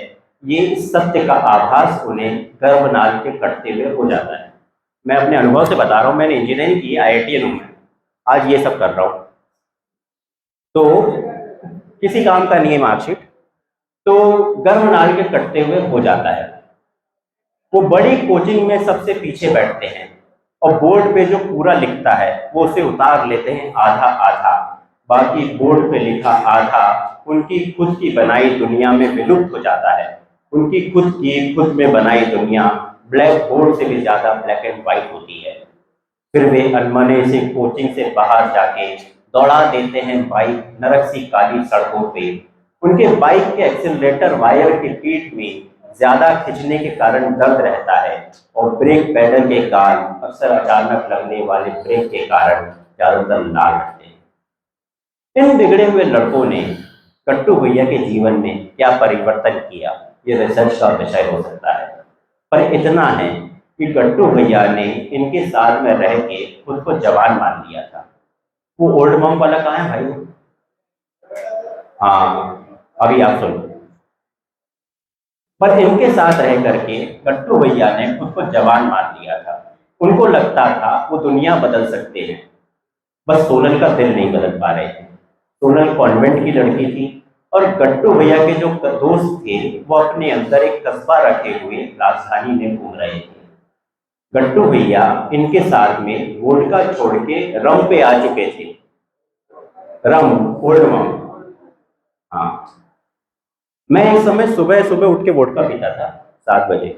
ये सत्य का आभास उन्हें गर्भनाल के कटते हुए हो जाता है। मैं अपने अनुभव से बता रहा हूँ, मैंने इंजीनियरिंग की, IITian हूँ मैं, आज ये सब कर रहा हूँ। तो किसी काम का नहीं है मार्कशीट, तो गर्भनाल के कटते हुए हो जाता है। वो बड़ी कोचिंग में सबसे पीछे बैठते हैं और बोर्ड पे जो पूरा लिखता है वो उसे उतार लेते हैं आधा आधा, बाकी बोर्ड पे लिखा आधा उनकी खुद की बनाई दुनिया में विलुप्त हो जाता है। उनकी खुद की खुद में बनाई दुनिया ब्लैक बोर्ड से भी ज्यादा ब्लैक एंड व्हाइट होती है। फिर वे अनमने से कोचिंग से बाहर जाके दौड़ा देते हैं बाइक नरक सी काली सड़कों पे। उनके बाइक के एक्सीलरेटर वायर की पीठ में ज्यादा खिंचने के कारण दर्द रहता है और ब्रेक पैडल के कान अक्सर अचानक लगने वाले ब्रेक के कारण ज्यादातर लाल रहते हैं। इन बिगड़े हुए लड़कों ने कट्टू भैया के जीवन में क्या परिवर्तन किया, ये रिसर्च का विषय हो सकता है। पर इतना है कि कट्टू भैया ने इनके साथ में रह के खुद को जवान मान लिया था। वो ओल्ड मॉम वाला कहाँ है भाई? हाँ, अभी आप सुनो। पर इनके साथ रह करके कट्टू भैया ने खुद को जवान मान लिया था। उनको लगता था वो दुनिया बदल सकते हैं, बस सोनल का दिल नहीं बदल पा रहे थे। सोनल कॉन्वेंट की लड़की थी और कट्टू भैया के जो दोस्त थे वो अपने अंदर एक कस्बा रखे हुए राजधानी में घूम रहे थे। कट्टू भैया इनके साथ में वोडका छोड़ के रम पे आ चुके थे। रम, ओल्ड मॉम। हाँ, मैं एक समय सुबह सुबह उठ के वोडका पीता था 7 बजे,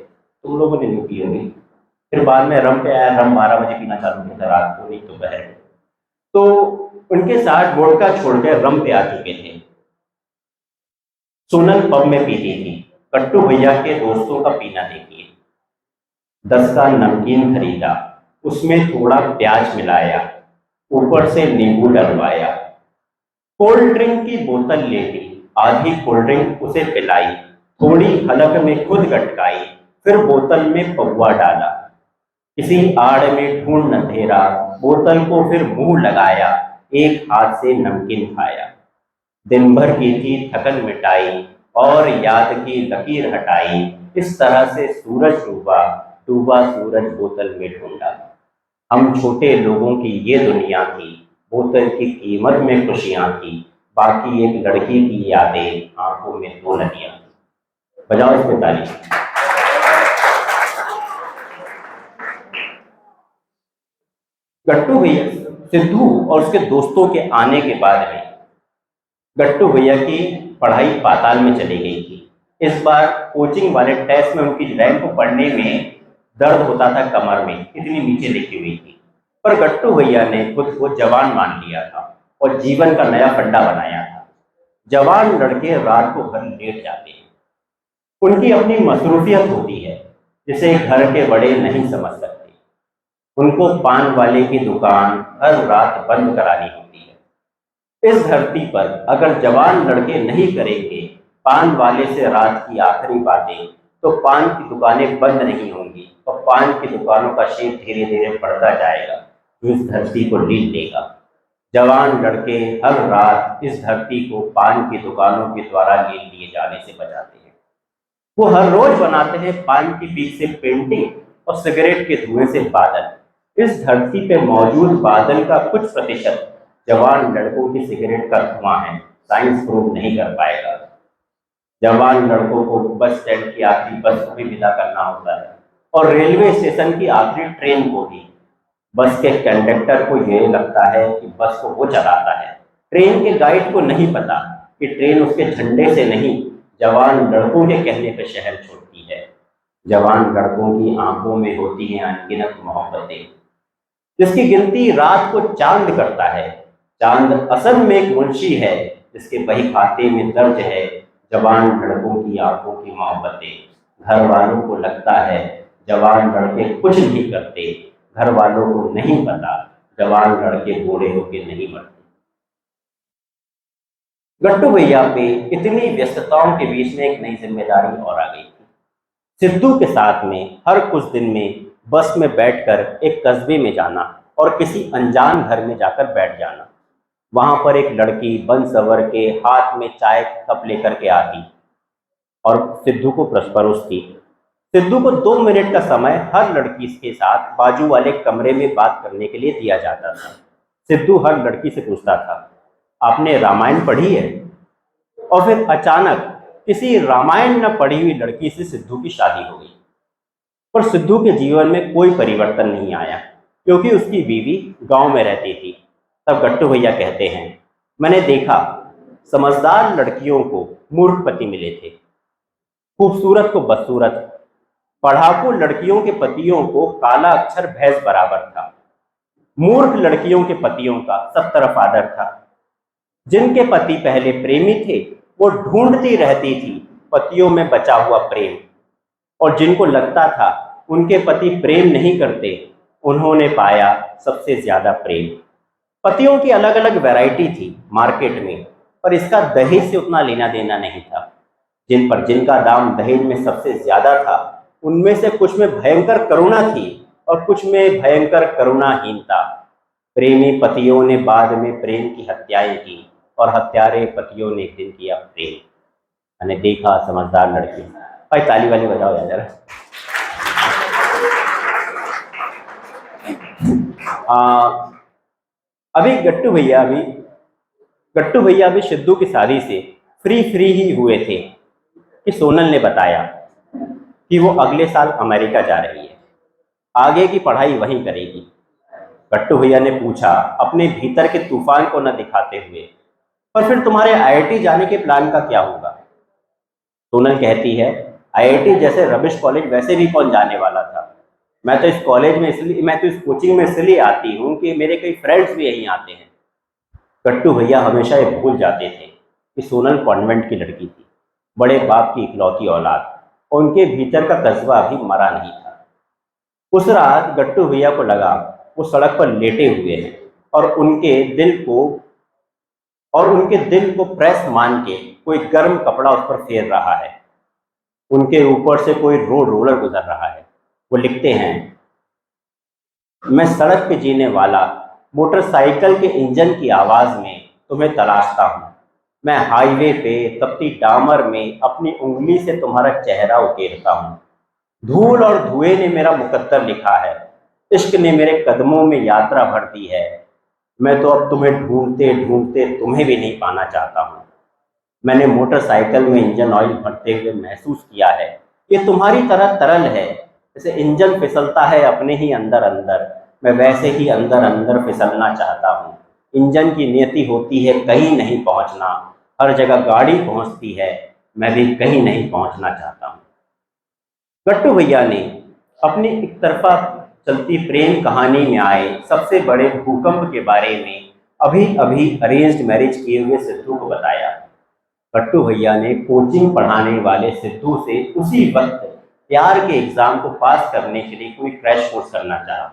तुम लोगों ने नहीं पी होगी। फिर बाद में रम पे आया, रम 12 बजे पीना चालू किया था, रात को नहीं दोपहर में। तो उनके साथ वोडका छोड़ के रम पे आ चुके थे। सोनल पब में पीती थी। कट्टू भैया के दोस्तों का पीना देखिए। 10 का नमकीन खरीदा, उसमें थोड़ा प्याज मिलाया, ऊपर से नींबू डलवाया, कोल्ड ड्रिंक की बोतल ले ली, आधी कोल्ड ड्रिंक उसे पिलाई, थोड़ी हलक में खुद गटकाई, फिर बोतल में पौवा डाला, किसी आड़ में ढूंढ अंधेरा, बोतल को फिर मुंह लगाया, एक हाथ से नमकीन खाया। दिन भर की थी थकन मिटाई और याद की लकीर हटाई, इस तरह से सूरज डूबा, डूबा सूरज बोतल में ढूंढा। हम छोटे लोगों की ये दुनिया थी, बोतल की कीमत में खुशियां थी, बाकी एक लड़की की यादें, आंखों में 2 नदियां। बजाओ इसमें ताली। गट्टू भैया, सिद्धू और उसके दोस्तों के आने के बाद में गट्टू भैया की पढ़ाई पाताल में चली गई थी। इस बार कोचिंग वाले टेस्ट में उनकी रैंक पढ़ने में दर्द होता था कमर में, इतनी नीचे लिखी हुई थी। पर गट्टू भैया ने खुद को जवान मान लिया था और जीवन का नया फंडा बनाया था। जवान लड़के रात को घर लेट जाते हैं, उनकी अपनी मसरूफियत होती है जिसे घर के बड़े नहीं समझ सकते। उनको पान वाले की दुकान हर रात बंद करानी होती है। इस धरती पर अगर जवान लड़के नहीं करेंगे पान वाले से रात की आखिरी बातें, तो पान की दुकानें बंद नहीं होंगी और पान की दुकानों का शेर धीरे धीरे बढ़ता जाएगा, जो इस धरती को लील लेगा। जवान लड़के हर रात इस धरती को पान की दुकानों के द्वारा लील लिए जाने से बचाते हैं। वो हर रोज बनाते हैं पान की पीक से पेंटिंग और सिगरेट के धुएं से बादल। इस धरती पे मौजूद बादल का कुछ प्रतिशत जवान लड़कों की सिगरेट का धुआं है, साइंस प्रूव नहीं कर पाएगा। जवान लड़कों को बस स्टैंड की आखिरी बस को भी विदा करना होता है और रेलवे स्टेशन की आखिरी ट्रेन को भी। बस के कंडक्टर को ये लगता है कि बस को वो चलाता है, ट्रेन के गाइड को नहीं पता कि ट्रेन उसके झंडे से नहीं, जवान लड़कों के कहने पर शहर छोड़ती है। जवान लड़कों की आंखों में होती हैं अनगिनत मोहब्बतें, जिसकी गिनती रात को चांद करता है। चांद असल में एक मुंशी है जिसके बही खाते में दर्ज है जवान लड़कों की आंखों की मोहब्बतें। घर वालों को लगता है जवान लड़के कुछ नहीं करते, घर वालों को नहीं पता जवान लड़के बूढ़े होके नहीं मरते। गट्टू भैया पे इतनी व्यस्तताओं के बीच में एक नई जिम्मेदारी और आ गई थी। सिद्धू के साथ में हर कुछ दिन में बस में बैठकर एक कस्बे में जाना और किसी अनजान घर में जाकर बैठ जाना। वहां पर एक लड़की बन सवर के हाथ में चाय कप लेकर के आती और सिद्धू को परोसती। सिद्धू को 2 मिनट का समय हर लड़की के साथ बाजू वाले कमरे में बात करने के लिए दिया जाता था। सिद्धू हर लड़की से पूछता था, आपने रामायण पढ़ी है? और फिर अचानक किसी रामायण न पढ़ी हुई लड़की से सिद्धू की शादी हो गई। पर सिद्धू के जीवन में कोई परिवर्तन नहीं आया क्योंकि उसकी बीवी गांव में रहती थी। तब गट्टू भैया कहते हैं, मैंने देखा समझदार लड़कियों को मूर्ख पति मिले थे, खूबसूरत को बदसूरत, पढ़ाकू लड़कियों के पतियों को काला अक्षर भैंस बराबर था, मूर्ख लड़कियों के पतियों का सब तरफ आदर था। जिनके पति पहले प्रेमी थे वो ढूंढती रहती थी पतियों में बचा हुआ प्रेम, और जिनको लगता था उनके पति प्रेम नहीं करते, उन्होंने पाया सबसे ज्यादा प्रेम। पतियों की अलग अलग वैरायटी थी मार्केट में, पर इसका दहेज से उतना लेना देना नहीं था। जिनका दाम दहेज में सबसे ज्यादा था, उनमें से कुछ में भयंकर करुणा थी और कुछ में भयंकर करुणाहीनता। प्रेमी पतियों ने बाद में प्रेम की हत्याएं की और हत्यारे पतियों ने एक दिन किया प्रेम। मैंने देखा समझदार लड़की। भाई ताली वाली बजाओ यार जरा। अभी गट्टू भैया अभी सिद्धू की शादी से फ्री ही हुए थे कि सोनल ने बताया कि वो अगले साल अमेरिका जा रही है, आगे की पढ़ाई वहीं करेगी। गट्टू भैया ने पूछा अपने भीतर के तूफान को न दिखाते हुए, पर फिर तुम्हारे आईआईटी जाने के प्लान का क्या होगा? सोनल कहती है, आईआईटी जैसे रबिश कॉलेज वैसे भी कौन जाने वाला था। मैं तो इस कोचिंग में इसलिए आती हूँ कि मेरे कई फ्रेंड्स भी यहीं आते हैं। गट्टू भैया हमेशा ये भूल जाते थे कि सोनल कॉन्वेंट की लड़की थी, बड़े बाप की इकलौती औलाद, और उनके भीतर का कस्बा अभी मरा नहीं था। उस रात गट्टू भैया को लगा वो सड़क पर लेटे हुए हैं और उनके दिल को प्रेस मान के कोई गर्म कपड़ा उस पर फेर रहा है। उनके ऊपर से कोई रोलर गुजर रहा है। वो लिखते हैं, मैं सड़क पे जीने वाला मोटरसाइकिल के इंजन की आवाज में तुम्हें तलाशता हूँ। मैं हाईवे पे तपती डामर में अपनी उंगली से तुम्हारा चेहरा उकेरता हूँ। धूल और धुएं ने मेरा मुकद्दर लिखा है, इश्क ने मेरे कदमों में यात्रा भर दी है। मैं तो अब तुम्हें ढूंढते ढूंढते तुम्हें भी नहीं पाना चाहता हूँ। मैंने मोटरसाइकिल में इंजन ऑयल भरते हुए महसूस किया है, ये तुम्हारी तरह तरल है। जैसे इंजन फिसलता है अपने ही अंदर अंदर, मैं वैसे ही अंदर अंदर फिसलना चाहता हूँ। इंजन की नियति होती है कहीं नहीं पहुँचना, हर जगह गाड़ी पहुँचती है, मैं भी कहीं नहीं पहुँचना चाहता हूँ। गट्टू भैया ने अपनी एक तरफा चलती प्रेम कहानी में आए सबसे बड़े भूकंप के बारे में अभी अभी अरेंज्ड मैरिज किए हुए सिद्धू को बताया। गट्टू भैया ने कोचिंग पढ़ाने वाले सिद्धू से उसी वक्त प्यार के एग्जाम को पास करने के लिए कोई क्रैश कोर्स करना चाहा।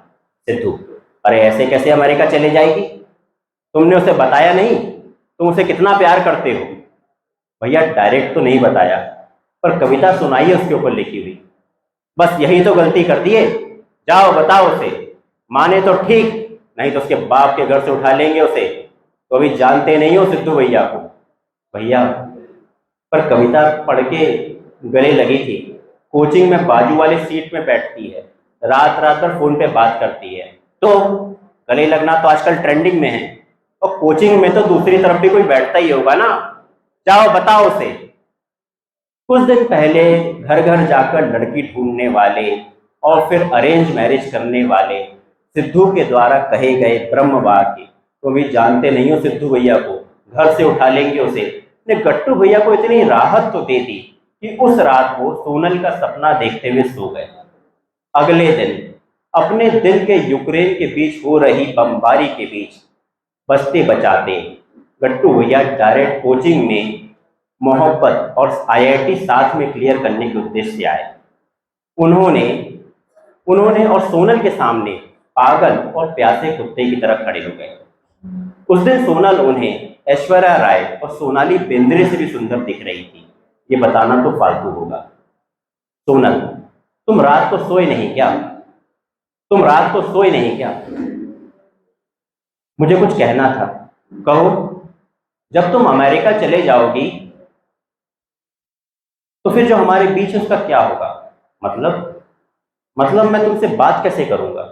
सिद्धू, अरे ऐसे कैसे अमेरिका चले जाएगी? तुमने उसे बताया नहीं तुम उसे कितना प्यार करते हो? भैया डायरेक्ट तो नहीं बताया, पर कविता सुनाई है उसके ऊपर लिखी हुई। बस यही तो गलती कर दी है। जाओ बताओ उसे, माने तो ठीक, नहीं तो उसके बाप के घर से उठा लेंगे उसे। तो अभी जानते नहीं हो सिद्धू भैया को। भैया, पर कविता पढ़ के गले लगी थी। कोचिंग में बाजू वाले सीट में बैठती है, रात रात भर फोन पे बात करती है, तो गले लगना तो आजकल ट्रेंडिंग में है। और कोचिंग में तो दूसरी तरफ भी कोई बैठता ही होगा ना। जाओ बताओ उसे। कुछ दिन पहले घर घर जाकर लड़की ढूंढने वाले और फिर अरेंज मैरिज करने वाले सिद्धू के द्वारा कहे गए ब्रह्म वाक्य तो भी जानते नहीं हो सिद्धू भैया को, घर से उठा लेंगे उसे, ने गट्टू भैया को इतनी राहत तो दे दी कि उस रात वो सोनल का सपना देखते हुए सो गए। अगले दिन अपने दिल के यूक्रेन के बीच हो रही बमबारी के बीच बचते बचाते गट्टू भैया डायरेक्ट कोचिंग में मोहब्बत और आईआईटी साथ में क्लियर करने के उद्देश्य से आए। उन्होंने और सोनल के सामने पागल और प्यासे कुत्ते की तरह खड़े हो गए। उस दिन सोनल उन्हें ऐश्वर्या राय और सोनाली बेंद्रे से भी सुंदर दिख रही थी। ये बताना तो फालतू होगा। सोनल, तुम रात को सोए नहीं क्या? मुझे कुछ कहना था। कहो। जब तुम अमेरिका चले जाओगी तो फिर जो हमारे बीच है उसका क्या होगा? मतलब मैं तुमसे बात कैसे करूंगा?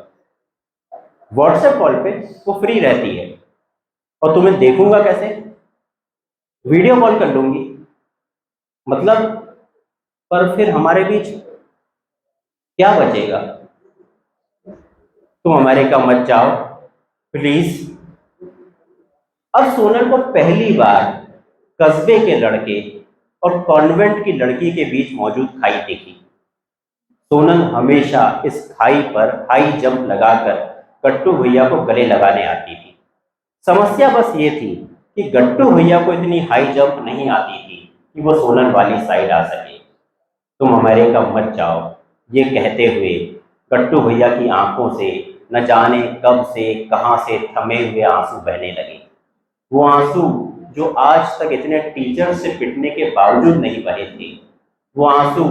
व्हाट्सएप कॉल पे वो फ्री रहती है और तुम्हें देखूंगा कैसे? वीडियो कॉल कर लूंगी। पर फिर हमारे बीच क्या बचेगा? तुम अमेरिका मत जाओ प्लीज। अब सोनल को पहली बार कस्बे के लड़के और कॉन्वेंट की लड़की के बीच मौजूद खाई देखी। सोनल हमेशा इस खाई पर हाई जंप लगाकर गट्टू भैया को गले लगाने आती थी। समस्या बस ये थी कि गट्टू भैया को इतनी हाई जंप नहीं आती थी कि वो सोनल वाली साइड आ सके। तुम अमेरिका मत जाओ, ये कहते हुए गट्टू भैया की आंखों से न जाने कब से कहां से थमे हुए आंसू बहने लगे। वो आंसू जो आज तक इतने टीचर से पिटने के बावजूद नहीं बहे थे, वो आंसू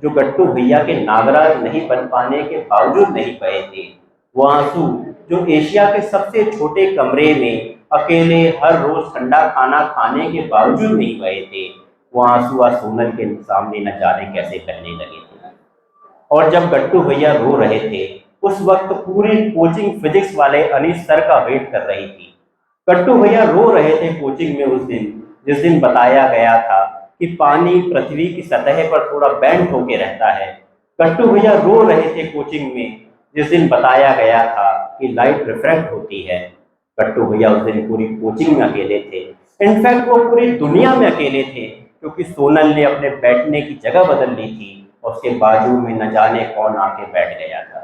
जो गट्टू भैया के नागराज नहीं बन पाने के बावजूद नहीं बहे थे, वो आंसू जो एशिया के सबसे छोटे कमरे में अकेले हर रोज ठंडा खाना खाने के बावजूद नहीं बहे थे, वो आंसू आज सोनल के सामने न जाने कैसे बहने लगे थे। और जब गट्टू भैया रो रहे थे, उस वक्त पूरी कोचिंग फिजिक्स वाले अनीश सर का वेट कर रही थी। गट्टू भैया रो रहे थे कोचिंग में उस दिन, जिस दिन बताया गया था कि पानी पृथ्वी की सतह पर थोड़ा बेंड होके रहता है। गट्टू भैया रो रहे थे कोचिंग में जिस दिन बताया गया था कि लाइट रिफ्रैक्ट होती है। गट्टू भैया उस दिन पूरी कोचिंग में अकेले थे, इनफैक्ट वो पूरी दुनिया में अकेले थे, क्योंकि सोनल ने अपने बैठने की जगह बदल ली थी और उसके बाजू में न जाने कौन आके बैठ गया था।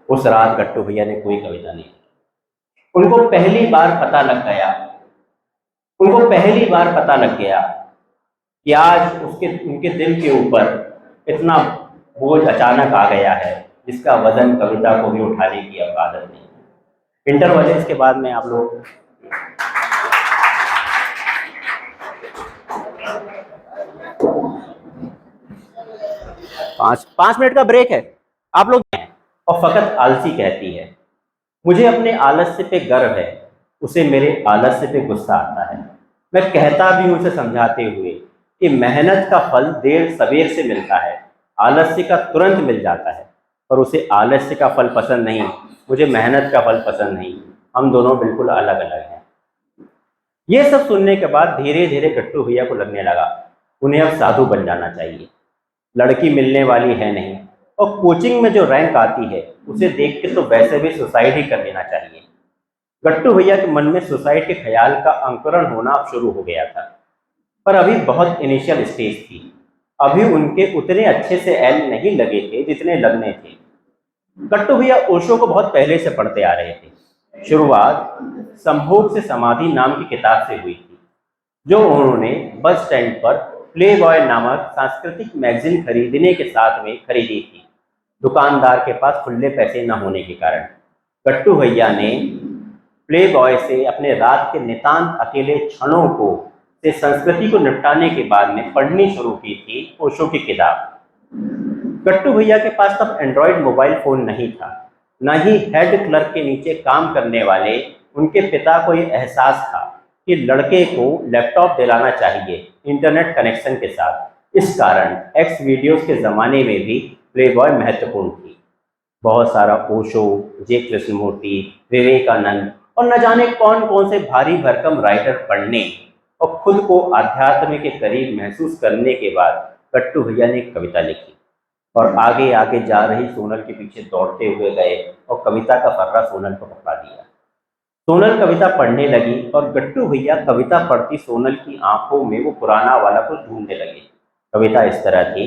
उस रात गट्टू भैया ने कोई कविता नहीं, उनको पहली बार पता लग गया, उनको पहली बार पता लग गया कि आज उनके दिल के ऊपर इतना बोझ अचानक आ गया है जिसका वजन कविता को भी उठाने की अब आदत नहीं। इंटरवल है, इसके बाद में आप लोग पांच मिनट का ब्रेक है आप लोग हैं। और फकत आलसी कहती है, मुझे अपने आलस्य पे गर्व है, उसे मेरे आलस्य पे गुस्सा आता है। मैं कहता भी हूं उसे समझाते हुए कि मेहनत का फल देर सवेर से मिलता है, आलस्य का तुरंत मिल जाता है। पर उसे आलस्य का फल पसंद नहीं, मुझे मेहनत का फल पसंद नहीं। हम दोनों बिल्कुल अलग अलग हैं। ये सब सुनने के बाद धीरे धीरे गट्टू भैया को लगने लगा उन्हें अब साधु बन जाना चाहिए। लड़की मिलने वाली है नहीं, और कोचिंग में जो रैंक आती है उसे देख के तो वैसे भी सुसाइड ही कर लेना चाहिए। गट्टू भैया के मन में सुसाइड के ख्याल का अंकुरण होना अब शुरू हो गया था, पर अभी बहुत इनिशियल स्टेज थी। अभी उनके उतने अच्छे से एल नहीं लगे थे जितने लगने थे। गट्टू भैया ओशो को बहुत पहले से पढ़ते आ रहे थे। शुरुआत संभोग से समाधि नाम की किताब से हुई थी, जो उन्होंने बस स्टैंड पर प्ले बॉय नामक सांस्कृतिक मैगजीन खरीदने के साथ में खरीदी थी। दुकानदार के पास खुले पैसे न होने के कारण गट्टू भैया ने प्ले बॉय से अपने रात के नितांत अकेले क्षणों को से संस्कृति को निपटाने के बाद में पढ़नी शुरू की थी ओशो की किताब। गट्टू भैया के पास तब एंड्रॉयड मोबाइल फोन नहीं था, न ही हेड क्लर्क के नीचे काम करने वाले उनके पिता को ये एहसास था कि लड़के को लैपटॉप दिलाना चाहिए इंटरनेट कनेक्शन के साथ। इस कारण एक्स वीडियोस के ज़माने में भी प्लेबॉय महत्वपूर्ण थी। बहुत सारा ओशो, जे कृष्णमूर्ति, विवेकानंद और न जाने कौन कौन से भारी भरकम राइटर पढ़ने और खुद को आध्यात्म के करीब महसूस करने के बाद गट्टू भैया ने एक कविता लिखी और आगे आगे जा रही सोनल के पीछे दौड़ते हुए गए और कविता का फर्रा सोनल को पकड़ा दिया। सोनल कविता पढ़ने लगी और गट्टू भैया कविता पढ़ती सोनल की आंखों में वो पुराना वाला कुछ ढूंढने लगे। कविता इस तरह थी,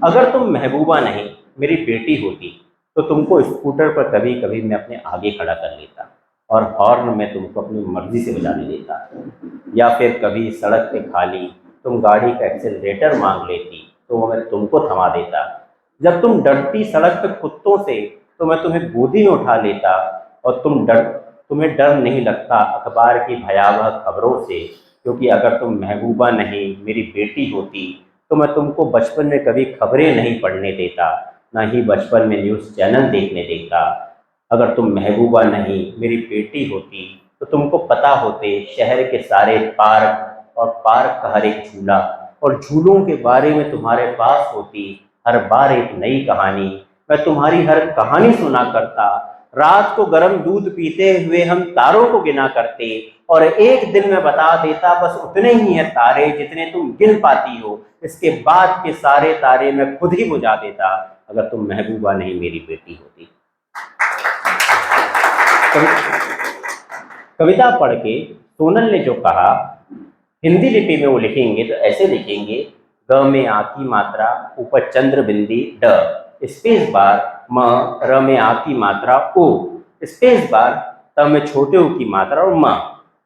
अगर तुम महबूबा नहीं मेरी बेटी होती तो तुमको स्कूटर पर कभी कभी मैं अपने आगे खड़ा कर लेता और हॉर्न में तुमको अपनी मर्जी से बजाने देता, या फिर कभी सड़क पे खाली तुम गाड़ी का एक्सेलरेटर मांग लेती तो वो मैं तुमको थमा देता। जब तुम डरती सड़क पे कुत्तों से तो मैं तुम्हें गोदी में उठा लेता और तुम्हें डर नहीं लगता अखबार की भयावह खबरों से, क्योंकि अगर तुम महबूबा नहीं मेरी बेटी होती तो मैं तुमको बचपन में कभी खबरें नहीं पढ़ने देता, ना ही बचपन में न्यूज़ चैनल देखने देता। अगर तुम महबूबा नहीं मेरी बेटी होती तो तुमको पता होते शहर के सारे पार्क और पार्क का हर एक झूला, और झूलों के बारे में तुम्हारे पास होती हर बार एक नई कहानी। मैं तुम्हारी हर कहानी सुना करता, रात को गर्म दूध पीते हुए हम तारों को गिना करते और एक दिन में बता देता बस उतने ही हैं तारे जितने तुम गिन पाती हो, इसके बाद के सारे तारे मैं खुद ही बुझा देता अगर तुम महबूबा नहीं मेरी बेटी होती। कविता पढ़ के सोनल ने जो कहा हिंदी लिपि में वो लिखेंगे तो ऐसे लिखेंगे, ग में आ की मात्रा, ऊपर चंद्र बिंदी ड, स्पेस बार म, र में आ की मात्रा ओ, स्पेस बार त में छोटे ऊ की मात्रा और म।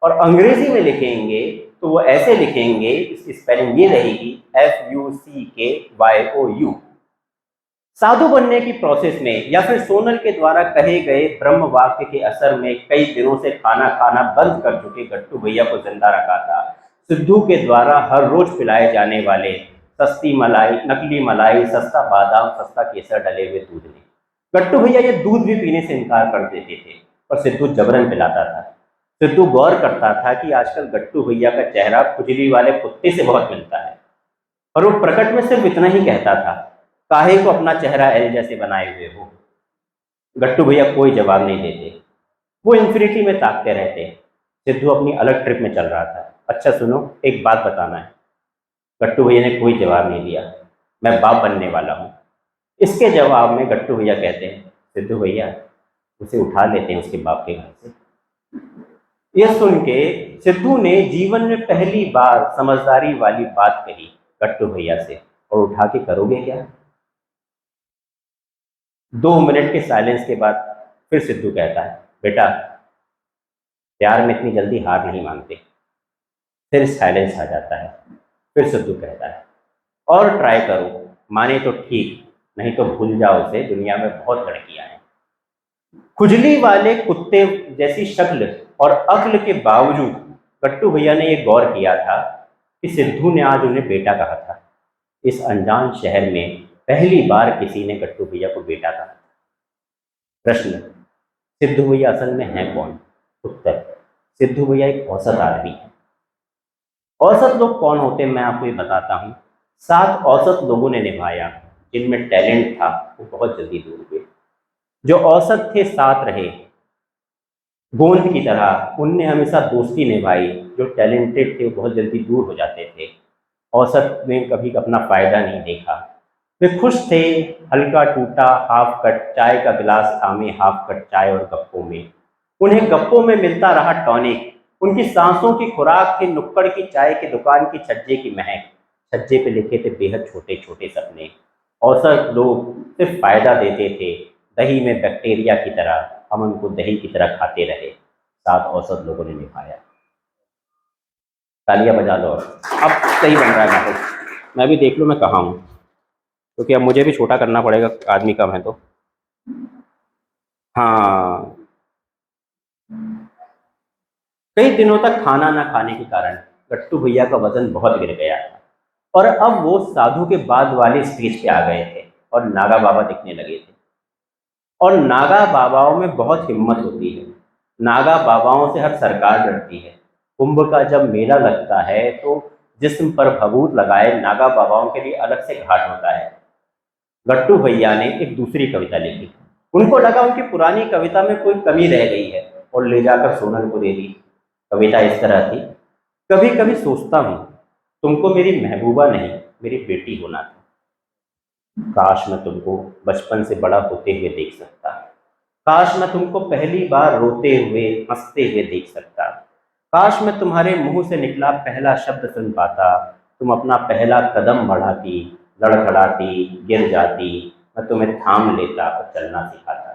और अंग्रेजी में लिखेंगे तो वो ऐसे लिखेंगे, इसकी स्पेलिंग ये रहेगी FUCKYOU। साधु बनने की प्रोसेस में या फिर सोनल के द्वारा कहे गए ब्रह्म वाक्य के असर में कई दिनों से खाना खाना बंद कर चुके गट्टू भैया को जिंदा रखा था सिद्धू के द्वारा हर रोज पिलाए जाने वाले सस्ती मलाई, नकली मलाई, सस्ता बादाम, सस्ता केसर डले हुए दूध ने। गट्टू भैया ये दूध भी पीने से इनकार कर देते थे और सिद्धू जबरन पिलाता था। सिद्धू गौर करता था कि आजकल गट्टू भैया का चेहरा खुजली वाले कुत्ते से बहुत मिलता है, और वो प्रकट में सिर्फ इतना ही कहता था, काहे को अपना चेहरा एल जैसे बनाए हुए हो। गट्टू भैया कोई जवाब नहीं देते, वो इन्फिनिटी में ताकते रहते। सिद्धू अपनी अलग ट्रिप में चल रहा था। अच्छा सुनो, एक बात बताना है। गट्टू भैया ने कोई जवाब नहीं दिया। मैं बाप बनने वाला हूँ। इसके जवाब में गट्टू भैया कहते हैं, सिद्धू भैया उसे उठा लेते हैं उसके बाप के घर से। यह सुन के सिद्धू ने जीवन में पहली बार समझदारी वाली बात कही गट्टू भैया से, और उठा के करोगे क्या? 2 मिनट के साइलेंस के बाद फिर सिद्धू कहता है, बेटा प्यार में इतनी जल्दी हार नहीं मानते। फिर साइलेंस आ जाता है। फिर सिद्धू कहता है, और ट्राई करो, माने तो ठीक, नहीं तो भूल जाओ उसे, दुनिया में बहुत लड़कियां हैं। खुजली वाले कुत्ते जैसी शक्ल और अक्ल के बावजूद गट्टू भैया ने यह गौर किया था कि सिद्धू ने आज उन्हें बेटा कहा था। इस अनजान शहर में पहली बार किसी ने गट्टू भैया को बेटा कहा। प्रश्न, सिद्धू भैया असल में हैं कौन? उत्तर, सिद्धू भैया एक औसत आदमी है। औसत लोग कौन होते हैं मैं आपको ये बताता हूँ। 7 औसत लोगों ने निभाया, जिनमें टैलेंट था वो बहुत जल्दी दूर हुए। जो औसत थे 7 रहे, गोंद की तरह, उनने हमेशा दोस्ती निभाई। जो टैलेंटेड थे वो बहुत जल्दी दूर हो जाते थे। औसत ने कभी अपना फायदा नहीं देखा। वे खुश थे हल्का टूटा हाफ कट चाय का गिलास थामे, हाफ कट चाय और गप्पों में। उन्हें गप्पों में मिलता रहा टॉनिक। उनकी सांसों की खुराक थी नुक्कड़ की चाय की दुकान की छज्जे की महक। छज्जे पे लिखे थे बेहद छोटे छोटे सपने। औसत लोग सिर्फ फायदा देते थे, दही में बैक्टीरिया की तरह। हम उनको दही की तरह खाते रहे। 7 औसत लोगों ने निभाया। तालियां बजा लो। अब सही बन रहा है नाटक। मैं भी देख लूँ मैं कहाँ हूँ, क्योंकि अब मुझे भी छोटा करना पड़ेगा, आदमी कम है तो। हाँ, कई दिनों तक खाना ना खाने के कारण गट्टू भैया का वजन बहुत गिर गया था, और अब वो साधु के बाद वाले स्टेज पे आ गए थे और नागा बाबा दिखने लगे थे। और नागा बाबाओं में बहुत हिम्मत होती है। नागा बाबाओं से हर सरकार डरती है। कुंभ का जब मेला लगता है तो जिस्म पर भभूत लगाए नागा बाबाओं के लिए अलग से घाट होता है। गट्टू भैया ने एक दूसरी कविता लिखी। उनको लगा उनकी पुरानी कविता में कोई कमी रह गई है और ले जाकर सोनल को दे दी। कविता इस तरह थी, कभी कभी सोचता हूँ तुमको मेरी महबूबा नहीं मेरी बेटी होना था। काश मैं तुमको बचपन से बड़ा होते हुए देख सकता। काश मैं तुमको पहली बार रोते हुए हंसते हुए देख सकता। काश मैं तुम्हारे मुंह से निकला पहला शब्द सुन पाता। तुम अपना पहला कदम बढ़ाती, लड़खड़ाती, गिर जाती, मैं तुम्हें थाम लेता और चलना सिखाता।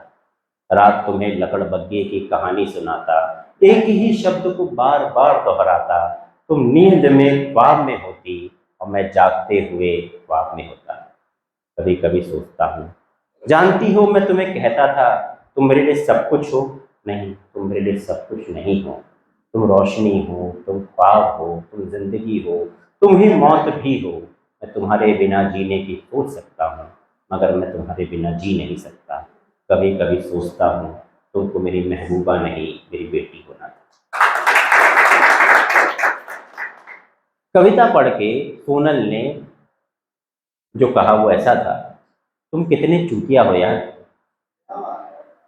रात तुम्हें लकड़बग्गे की कहानी सुनाता, एक ही शब्द को बार बार दोहराता। तुम नींद में ख्वाब में होती और मैं जागते हुए ख्वाब में होता। कभी कभी सोचता हूँ, जानती हो मैं तुम्हें कहता था तुम मेरे लिए सब कुछ हो। नहीं, तुम मेरे लिए सब कुछ नहीं हो। तुम रोशनी हो, तुम ख्वाब हो, तुम जिंदगी हो, तुम ही मौत भी हो। मैं तुम्हारे बिना जीने की सोच सकता हूँ, मगर मैं तुम्हारे बिना जी नहीं सकता। कभी कभी सोचता हूँ तुमको मेरी महबूबा नहीं मेरी बेटी होना था। कविता पढ़ के सोनल ने जो कहा वो ऐसा था, तुम कितने चूतिया हो यार।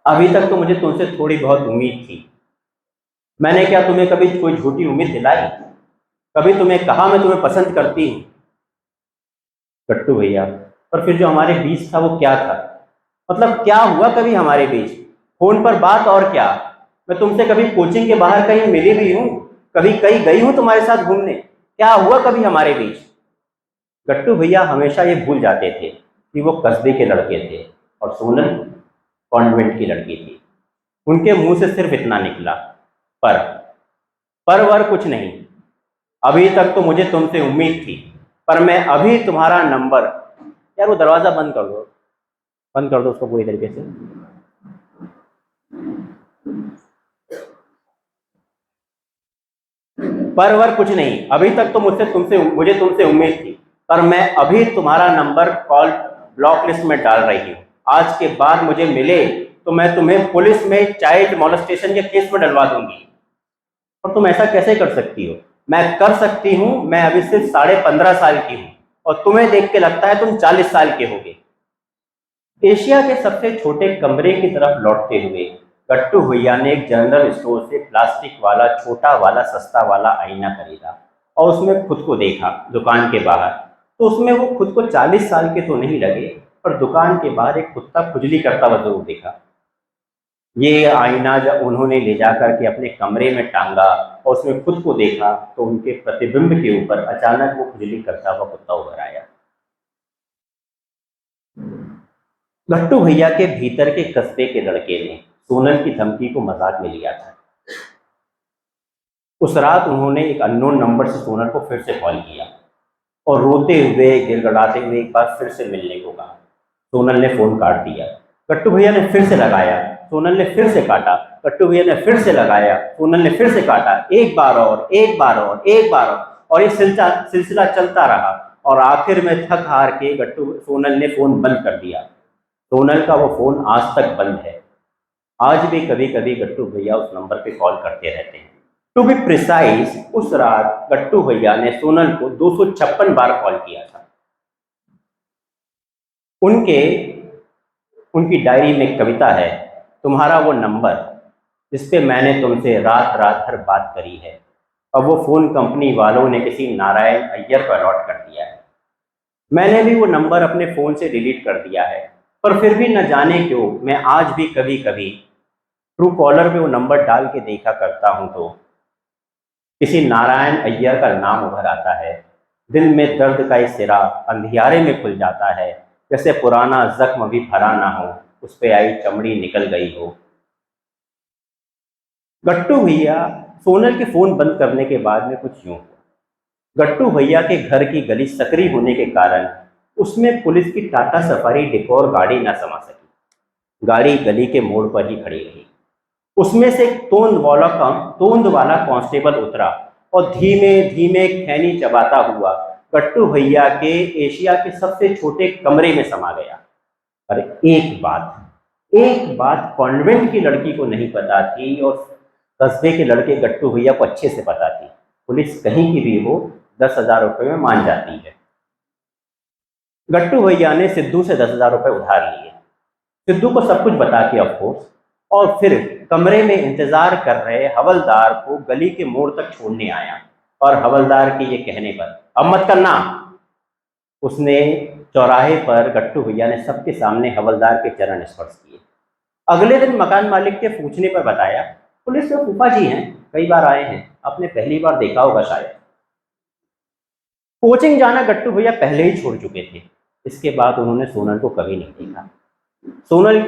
अभी तक तो मुझे तुमसे थोड़ी बहुत उम्मीद थी। मैंने क्या तुम्हें कभी कोई झूठी उम्मीद दिलाई? कभी तुम्हें कहा मैं तुम्हें पसंद करती हूँ? गट्टू भैया, पर फिर जो हमारे बीच था वो क्या था? मतलब क्या हुआ कभी हमारे बीच? फोन पर बात और क्या। मैं तुमसे कभी कोचिंग के बाहर कहीं मिली भी हूँ, कभी कहीं गई हूँ तुम्हारे साथ घूमने? क्या हुआ कभी हमारे बीच? गट्टू भैया हमेशा ये भूल जाते थे कि वो कस्बे के लड़के थे और सोनल कॉन्वेंट की लड़की थी। उनके मुंह से सिर्फ इतना निकला, पर वर कुछ नहीं। अभी तक तो मुझे तुमसे उम्मीद थी, पर मैं अभी तुम्हारा नंबर। यार वो दरवाजा बंद कर दो, बंद कर दो उसको पूरी तरीके से। पर वर कुछ नहीं, अभी तक तो मुझे तुमसे उम्मीद थी, पर मैं अभी तुम्हारा नंबर कॉल ब्लॉक लिस्ट में डाल रही हूँ। आज के बाद मुझे मिले तो मैं तुम्हें पुलिस में चाइल्ड मोलेस्टेशन के केस में डलवा दूंगी। और तुम ऐसा कैसे कर सकती हो? मैं कर सकती हूँ, मैं अभी सिर्फ 15.5 साल की हूँ और तुम्हें देख के लगता है तुम 40 साल के होगे। एशिया के सबसे छोटे कमरे की तरफ लौटते हुए गट्टू भैया ने एक जनरल स्टोर से प्लास्टिक वाला छोटा वाला सस्ता वाला आईना खरीदा और उसमें खुद को देखा दुकान के बाहर। तो उसमें वो खुद को 40 साल के तो नहीं लगे, पर दुकान के बाहर एक कुत्ता खुजली करता हुआ जरूर देखा। ये आईना जब उन्होंने ले जाकर के अपने कमरे में टांगा और उसमें खुद को देखा तो उनके प्रतिबिंब के ऊपर अचानक वो खुजली करता हुआ कुत्ता उभर आया। गट्टू भैया के भीतर के कस्बे के लड़के ने सोनल की धमकी को मजाक में लिया था। उस रात उन्होंने एक अननोन नंबर से सोनल को फिर से कॉल किया और रोते हुए गिड़गिड़ाते हुए एक बार फिर से मिलने को कहा। सोनल ने फोन काट दिया। गट्टू भैया ने फिर से लगाया, सोनल ने फिर से काटा। गट्टू भैया ने फिर से लगाया, सोनल ने फिर से काटा। एक बार और, एक बार और, एक बार और ये सिलसिला चलता रहा और आखिर में थक हार के सोनल ने फोन बंद कर दिया। सोनल का वो फोन आज तक बंद है। आज भी कभी कभी गट्टू भैया उस नंबर पे कॉल करते रहते हैं। टू बी प्रिसाइज, उस रात गट्टू भैया ने सोनल को 256 बार कॉल किया था। उनकी डायरी में एक कविता है, तुम्हारा वो नंबर जिस पे मैंने तुमसे रात रात भर बात करी है, अब वो फोन कंपनी वालों ने किसी नारायण अय्यर पर अलॉट कर दिया है। मैंने भी वो नंबर अपने फोन से डिलीट कर दिया है, पर फिर भी न जाने क्यों मैं आज भी कभी कभी ट्रू कॉलर पे वो नंबर डाल के देखा करता हूं तो किसी नारायण अय्यर का नाम उभर आता है। दिल में दर्द का ये सिरा अंधियारे में खुल जाता है, जैसे पुराना जख्म अभी भरा ना हो, उस पे आई चमड़ी निकल गई हो। गट्टू भैया सोनल के फोन बंद करने के बाद में कुछ यूं हुआ। गट्टू भैया के घर की गली सकरी होने के कारण उसमें पुलिस की टाटा सफारी डिकोर गाड़ी न समा सकी। गाड़ी गली के मोड़ पर ही खड़ी रही। उसमें से एक तोंद वाला कांस्टेबल उतरा और धीमे धीमे खैनी चबाता हुआ गट्टू भैया के एशिया के सबसे छोटे कमरे में समा गया। पर एक बात कॉन्वेंट की लड़की को नहीं पता थी और कस्बे के लड़के गट्टू भैया को अच्छे से पता थी। पुलिस कहीं की भी हो 10,000 रुपये में मान जाती है। गट्टू भैया ने सिद्धू से 10,000 रुपये उधार लिए, सिद्धू को सब कुछ बता के ऑफकोर्स, और फिर कमरे में इंतजार कर रहे हवलदार को गली के मोड़ तक छोड़ने आया। और हवलदार के ये कहने पर अब मत करना, उसने चौराहे पर गट्टू भैया ने सबके सामने हवलदार के चरण स्पर्श किए। अगले दिन मकान मालिक के पूछने पर बताया, पुलिस में फूफा जी हैं, कई बार आए हैं, आपने पहली बार देखा होगा शायद। कोचिंग जाना गट्टू भैया पहले ही छोड़ चुके थे। इसके बाद उन्होंने सोनल को कभी नहीं देखा।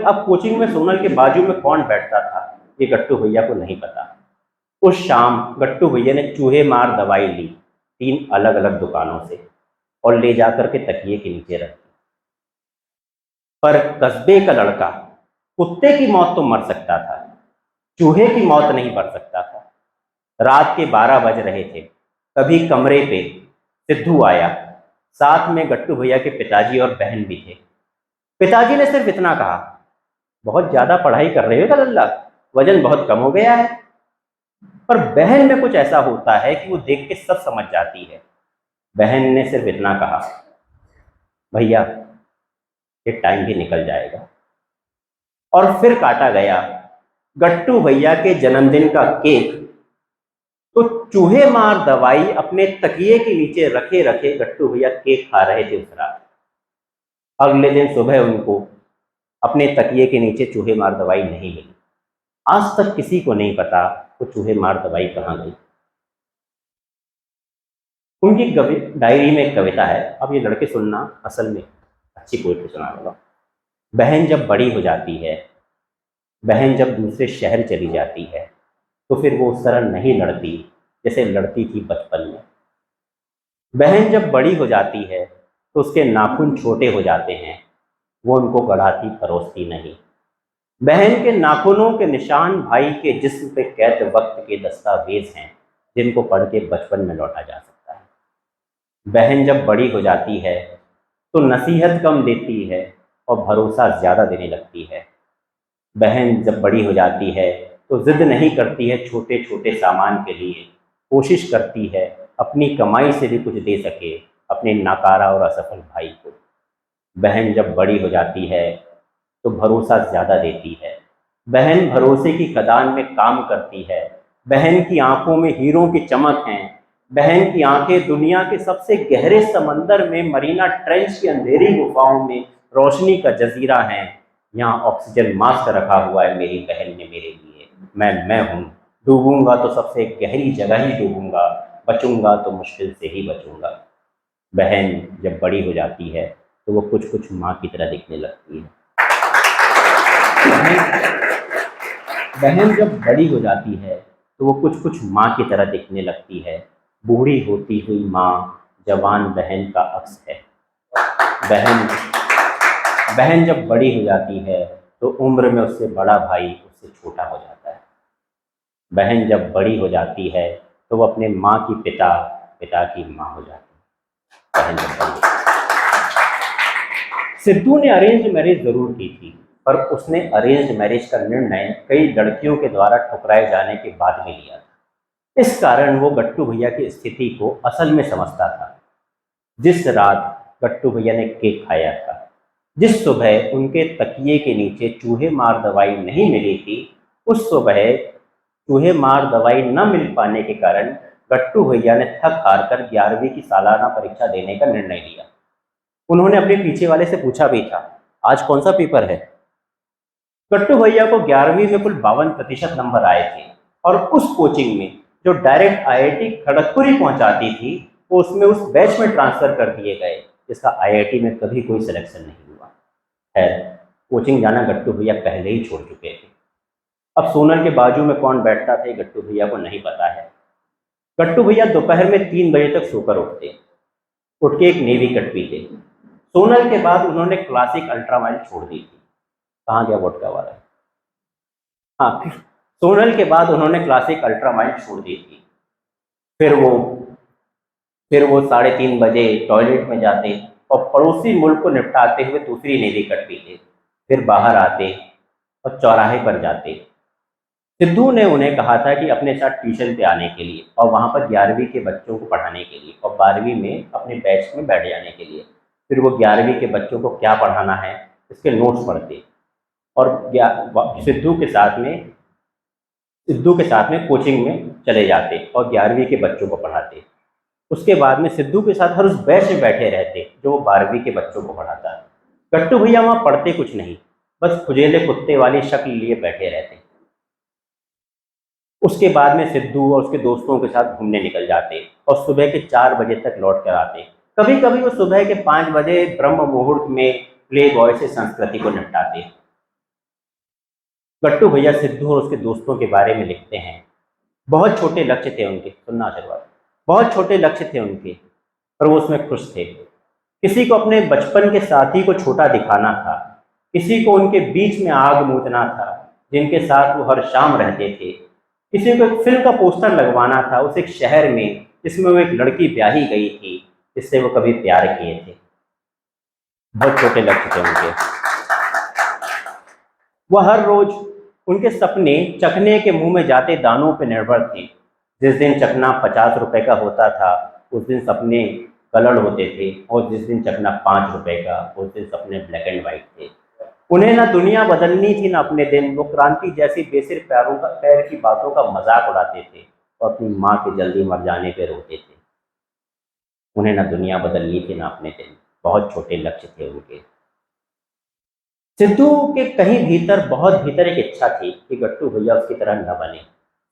अब कोचिंग में सोनल के बाजू में कौन बैठता था ये गट्टू भैया को नहीं पता। उस शाम गट्टू भैया ने चूहे मार दवाई ली 3 अलग अलग दुकानों से और ले जाकर के तकिए के नीचे रख दी। पर कस्बे का लड़का कुत्ते की मौत तो मर सकता था, चूहे की मौत नहीं मर सकता था। रात के 12 बज रहे थे, तभी कमरे पे सिद्धू आया। साथ में गट्टू भैया के पिताजी और बहन भी थे। पिताजी ने सिर्फ इतना कहा, बहुत ज्यादा पढ़ाई कर रहे हो क्या लल्ला, वजन बहुत कम हो गया है। पर बहन में कुछ ऐसा होता है कि वो देख के सब समझ जाती है। बहन ने सिर्फ इतना कहा, भैया ये टाइम भी निकल जाएगा। और फिर काटा गया गट्टू भैया के जन्मदिन का केक। तो चूहे मार दवाई अपने तकिए के नीचे रखे रखे गट्टू भैया केक खा रहे थे उस रात। अगले दिन सुबह उनको अपने तकिए के नीचे चूहे मार दवाई नहीं मिली। आज तक किसी को नहीं पता वो चूहे मार दवाई कहाँ गई। उनकी डायरी में एक कविता है, अब ये लड़के सुनना, असल में अच्छी पोएट्री सुना रहा हूँ। बहन जब बड़ी हो जाती है, बहन जब दूसरे शहर चली जाती है, तो फिर वो उस तरह नहीं लड़ती जैसे लड़ती थी बचपन में। बहन जब बड़ी हो जाती है तो उसके नाखून छोटे हो जाते हैं, वो उनको गढ़ाती परोसती नहीं। बहन के नाखूनों के निशान भाई के जिस्म पे कैद वक्त के दस्तावेज हैं, जिनको पढ़ के बचपन में लौटा जा सकता है। बहन जब बड़ी हो जाती है तो नसीहत कम देती है और भरोसा ज़्यादा देने लगती है। बहन जब बड़ी हो जाती है तो जिद नहीं करती है छोटे छोटे सामान के लिए, कोशिश करती है अपनी कमाई से भी कुछ दे सके अपने नाकारा और असफल भाई को। बहन जब बड़ी हो जाती है तो भरोसा ज़्यादा देती है। बहन भरोसे की खदान में काम करती है। बहन की आंखों में हीरों की चमक है। बहन की आंखें दुनिया के सबसे गहरे समंदर में मरीना ट्रेंच की अंधेरी गुफाओं में रोशनी का जजीरा है। यहाँ ऑक्सीजन मास्क रखा हुआ है मेरी बहन ने मेरे लिए। मैं हूँ, डूबूंगा तो सबसे गहरी जगह ही डूबूंगा, बचूंगा तो मुश्किल से ही बचूंगा। बहन जब बड़ी हो जाती है तो वो कुछ कुछ माँ की तरह दिखने लगती है। बहन जब बड़ी हो जाती है तो वो कुछ कुछ माँ की तरह दिखने लगती है। बूढ़ी होती हुई माँ जवान बहन का अक्स है। बहन बहन जब बड़ी हो जाती है तो उम्र में उससे बड़ा भाई उससे छोटा हो जाता है। बहन जब बड़ी हो जाती है तो वो अपने माँ की पिता, पिता की माँ हो जाती है। बहन जब बड़ी सिद्धू ने अरेंज मैरिज जरूर की थी, पर उसने अरेंज मैरिज का निर्णय कई लड़कियों के द्वारा ठुकराए जाने के बाद में लिया था। इस कारण वो गट्टू भैया की स्थिति को असल में समझता था। जिस रात गट्टू भैया ने केक खाया था, जिस सुबह उनके तकिए के नीचे चूहे मार दवाई नहीं मिली थी, उस सुबह चूहे मार दवाई न मिल पाने के कारण गट्टू भैया ने थक हार कर 11वीं की सालाना परीक्षा देने का निर्णय लिया। उन्होंने अपने पीछे वाले से पूछा भी था, आज कौन सा पेपर है? गट्टू भैया को 11वीं में कुल 52% नंबर आए थे और उस कोचिंग में जो डायरेक्ट आईआईटी खड़गपुर ही पहुंचाती थी, वो उसमें उस बैच में ट्रांसफर कर दिए गए जिसका आईआईटी में कभी कोई सिलेक्शन नहीं हुआ है। कोचिंग जाना गट्टू भैया पहले ही छोड़ चुके थे। अब सोनल के बाजू में कौन बैठता था गट्टू भैया को नहीं पता है। गट्टू भैया दोपहर में 3 बजे तक सोकर उठ के एक नेवी कट पीते। सोनल के बाद उन्होंने क्लासिक अल्ट्रामाइल छोड़ दी थी। कहाँ गया वोडका वाला? हाँ, सोनल के बाद उन्होंने क्लासिक अल्ट्रामाइल छोड़ दी थी। फिर वो 3:30 बजे टॉयलेट में जाते और पड़ोसी मुल्क को निपटाते हुए दूसरी नेवी कट पीते। फिर बाहर आते और चौराहे पर जाते। सिद्धू ने उन्हें कहा था कि अपने साथ ट्यूशन पे आने के लिए और वहाँ पर 11वीं के बच्चों को पढ़ाने के लिए और 12वीं में अपने बैच में बैठ जाने के लिए। फिर वो 11वीं के बच्चों को क्या पढ़ाना है इसके नोट्स पढ़ते और सिद्धू के साथ में कोचिंग में चले जाते और 11वीं के बच्चों को पढ़ाते। उसके बाद में सिद्धू के साथ हर उस बैच में बैठे रहते जो वो 12वीं के बच्चों को पढ़ाता। गट्टू भैया वहाँ पढ़ते कुछ नहीं, बस खुजेले कुत्ते वाली शक्ल लिए बैठे रहते। उसके बाद में सिद्धू और उसके दोस्तों के साथ घूमने निकल जाते और सुबह के 4 बजे तक लौट कर आते। कभी कभी वो सुबह के 5 बजे ब्रह्म मुहूर्त में प्ले बॉय से संस्कृति को निपटाते। गट्टू भैया सिद्धू और उसके दोस्तों के बारे में लिखते हैं, बहुत छोटे लक्ष्य थे उनके, सुनना आशीर्वाद, बहुत छोटे लक्ष्य थे उनके, पर वो उसमें खुश थे। किसी को अपने बचपन के साथी को छोटा दिखाना था, किसी को उनके बीच में आग मूतना था जिनके साथ वो हर शाम रहते थे, किसी को एक फिल्म का पोस्टर लगवाना था उस एक शहर में जिसमें वो एक लड़की ब्याही गई थी जिससे वो कभी प्यार किए थे। बहुत छोटे लक्ष्य थे उनके। वह हर रोज उनके सपने चखने के मुंह में जाते दानों पर निर्भर थे। जिस दिन चखना 50 रुपए का होता था उस दिन सपने कलर होते थे और जिस दिन चखना 5 रुपए का उस दिन सपने ब्लैक एंड व्हाइट थे। उन्हें ना दुनिया बदलनी थी ना अपने दिन। वो क्रांति जैसी बेसिर पैर की बातों का मजाक उड़ाते थे और अपनी माँ के जल्दी मर जाने पे रोते थे। उन्हें ना दुनिया बदलनी थी ना अपने दिन। बहुत छोटे लक्ष्य थे उनके। सिद्धू के कहीं भीतर, बहुत भीतर एक इच्छा थी कि गट्टू भैया उसकी तरह न बने।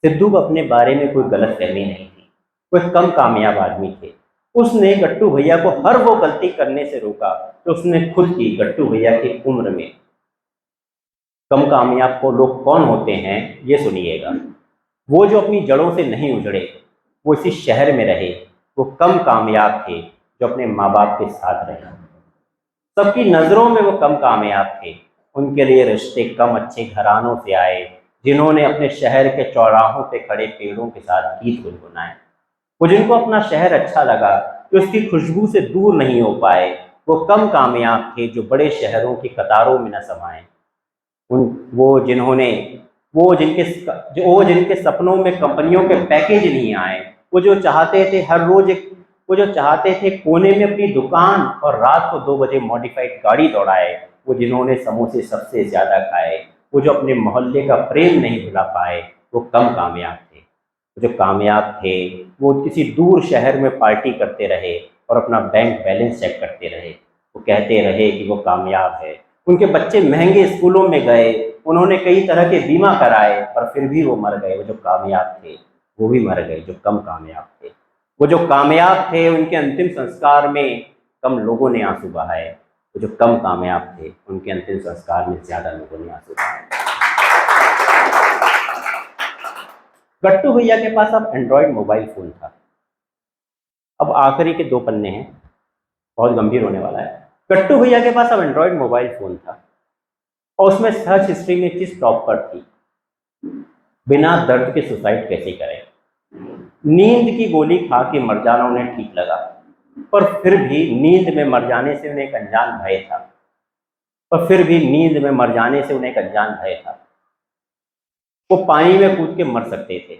सिद्धू को अपने बारे में कोई गलत फहमी नहीं थी। वो एक कम कामयाब आदमी थे, उसने गट्टू भैया को हर वो गलती करने से रोका तो उसने खुद की। गट्टू भैया की उम्र में कम कामयाब को लोग कौन होते हैं ये सुनिएगा। वो जो अपनी जड़ों से नहीं उजड़े, वो इसी शहर में रहे, वो कम कामयाब थे जो अपने माँ बाप के साथ रहे। सबकी नज़रों में वो कम कामयाब थे, उनके लिए रिश्ते कम अच्छे घरानों से आए जिन्होंने अपने शहर के चौराहों पे खड़े पेड़ों के साथ गीत गुनगुनाए। वो जिनको अपना शहर अच्छा लगा, जो उसकी खुशबू से दूर नहीं हो पाए, वो कम कामयाब थे जो बड़े शहरों की कतारों में न समाए। उन वो जिनके सपनों में कंपनियों के पैकेज नहीं आए, वो जो चाहते थे हर रोज वो जो चाहते थे कोने में अपनी दुकान और रात को 2 बजे मॉडिफाइड गाड़ी दौड़ाए, वो जिन्होंने समोसे सबसे ज्यादा खाए, वो जो अपने मोहल्ले का प्रेम नहीं भुला पाए, वो कम कामयाब थे। जो कामयाब थे वो किसी दूर शहर में पार्टी करते रहे और अपना बैंक बैलेंस चेक करते रहे। वो कहते रहे कि वो कामयाब है। उनके बच्चे महंगे स्कूलों में गए, उन्होंने कई तरह के बीमा कराए, पर फिर भी वो मर गए। वो जो कामयाब थे वो भी मर गए जो कम कामयाब थे। वो जो कामयाब थे उनके अंतिम संस्कार में कम लोगों ने आंसू बहाए, वो जो कम कामयाब थे उनके अंतिम संस्कार में ज्यादा लोगों ने आंसू बहाए। गट्टू भैया के पास अब एंड्रॉयड मोबाइल फोन था। अब आखिरी के 2 पन्ने हैं, बहुत गंभीर होने वाला है। गट्टू भैया के पास अब एंड्रॉयड मोबाइल फोन था और उसमें सर्च हिस्ट्री में चीज टॉप पर थी, बिना दर्द के सुसाइड कैसे करें। नींद की गोली खा के मर जाना उन्हें ठीक लगा, पर फिर भी नींद में मर जाने से उन्हें एक अनजान भय था। वो पानी में कूद के मर सकते थे।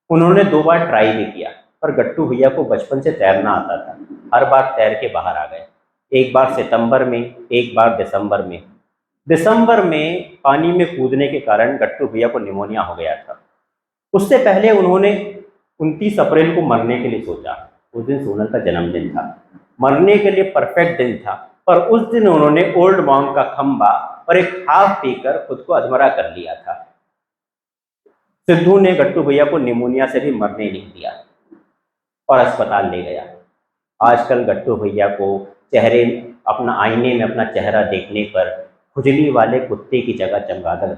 उन्होंने 2 बार ट्राई भी किया, पर गट्टू भैया को बचपन से तैरना आता था। हर बार तैर के बाहर आ गए। एक बार सितंबर में, एक बार दिसंबर में। दिसंबर में पानी में कूदने के कारण गट्टू भैया को निमोनिया हो गया था। उससे पहले उन्होंने 29 अप्रैल को मरने के लिए सोचा। उस दिन सोनल का जन्मदिन था, मरने के लिए परफेक्ट दिन था, पर उस दिन उन्होंने ओल्ड मॉन्क का खंबा और एक हाफ पीकर खुद को अधमरा कर लिया था। सिद्धू ने गट्टू भैया को निमोनिया से भी मरने नहीं दिया और अस्पताल ले गया। आजकल गट्टू भैया को अपना आईने में अपना चेहरा देखने पर खुजली वाले कुत्ते की जगह चमगादड़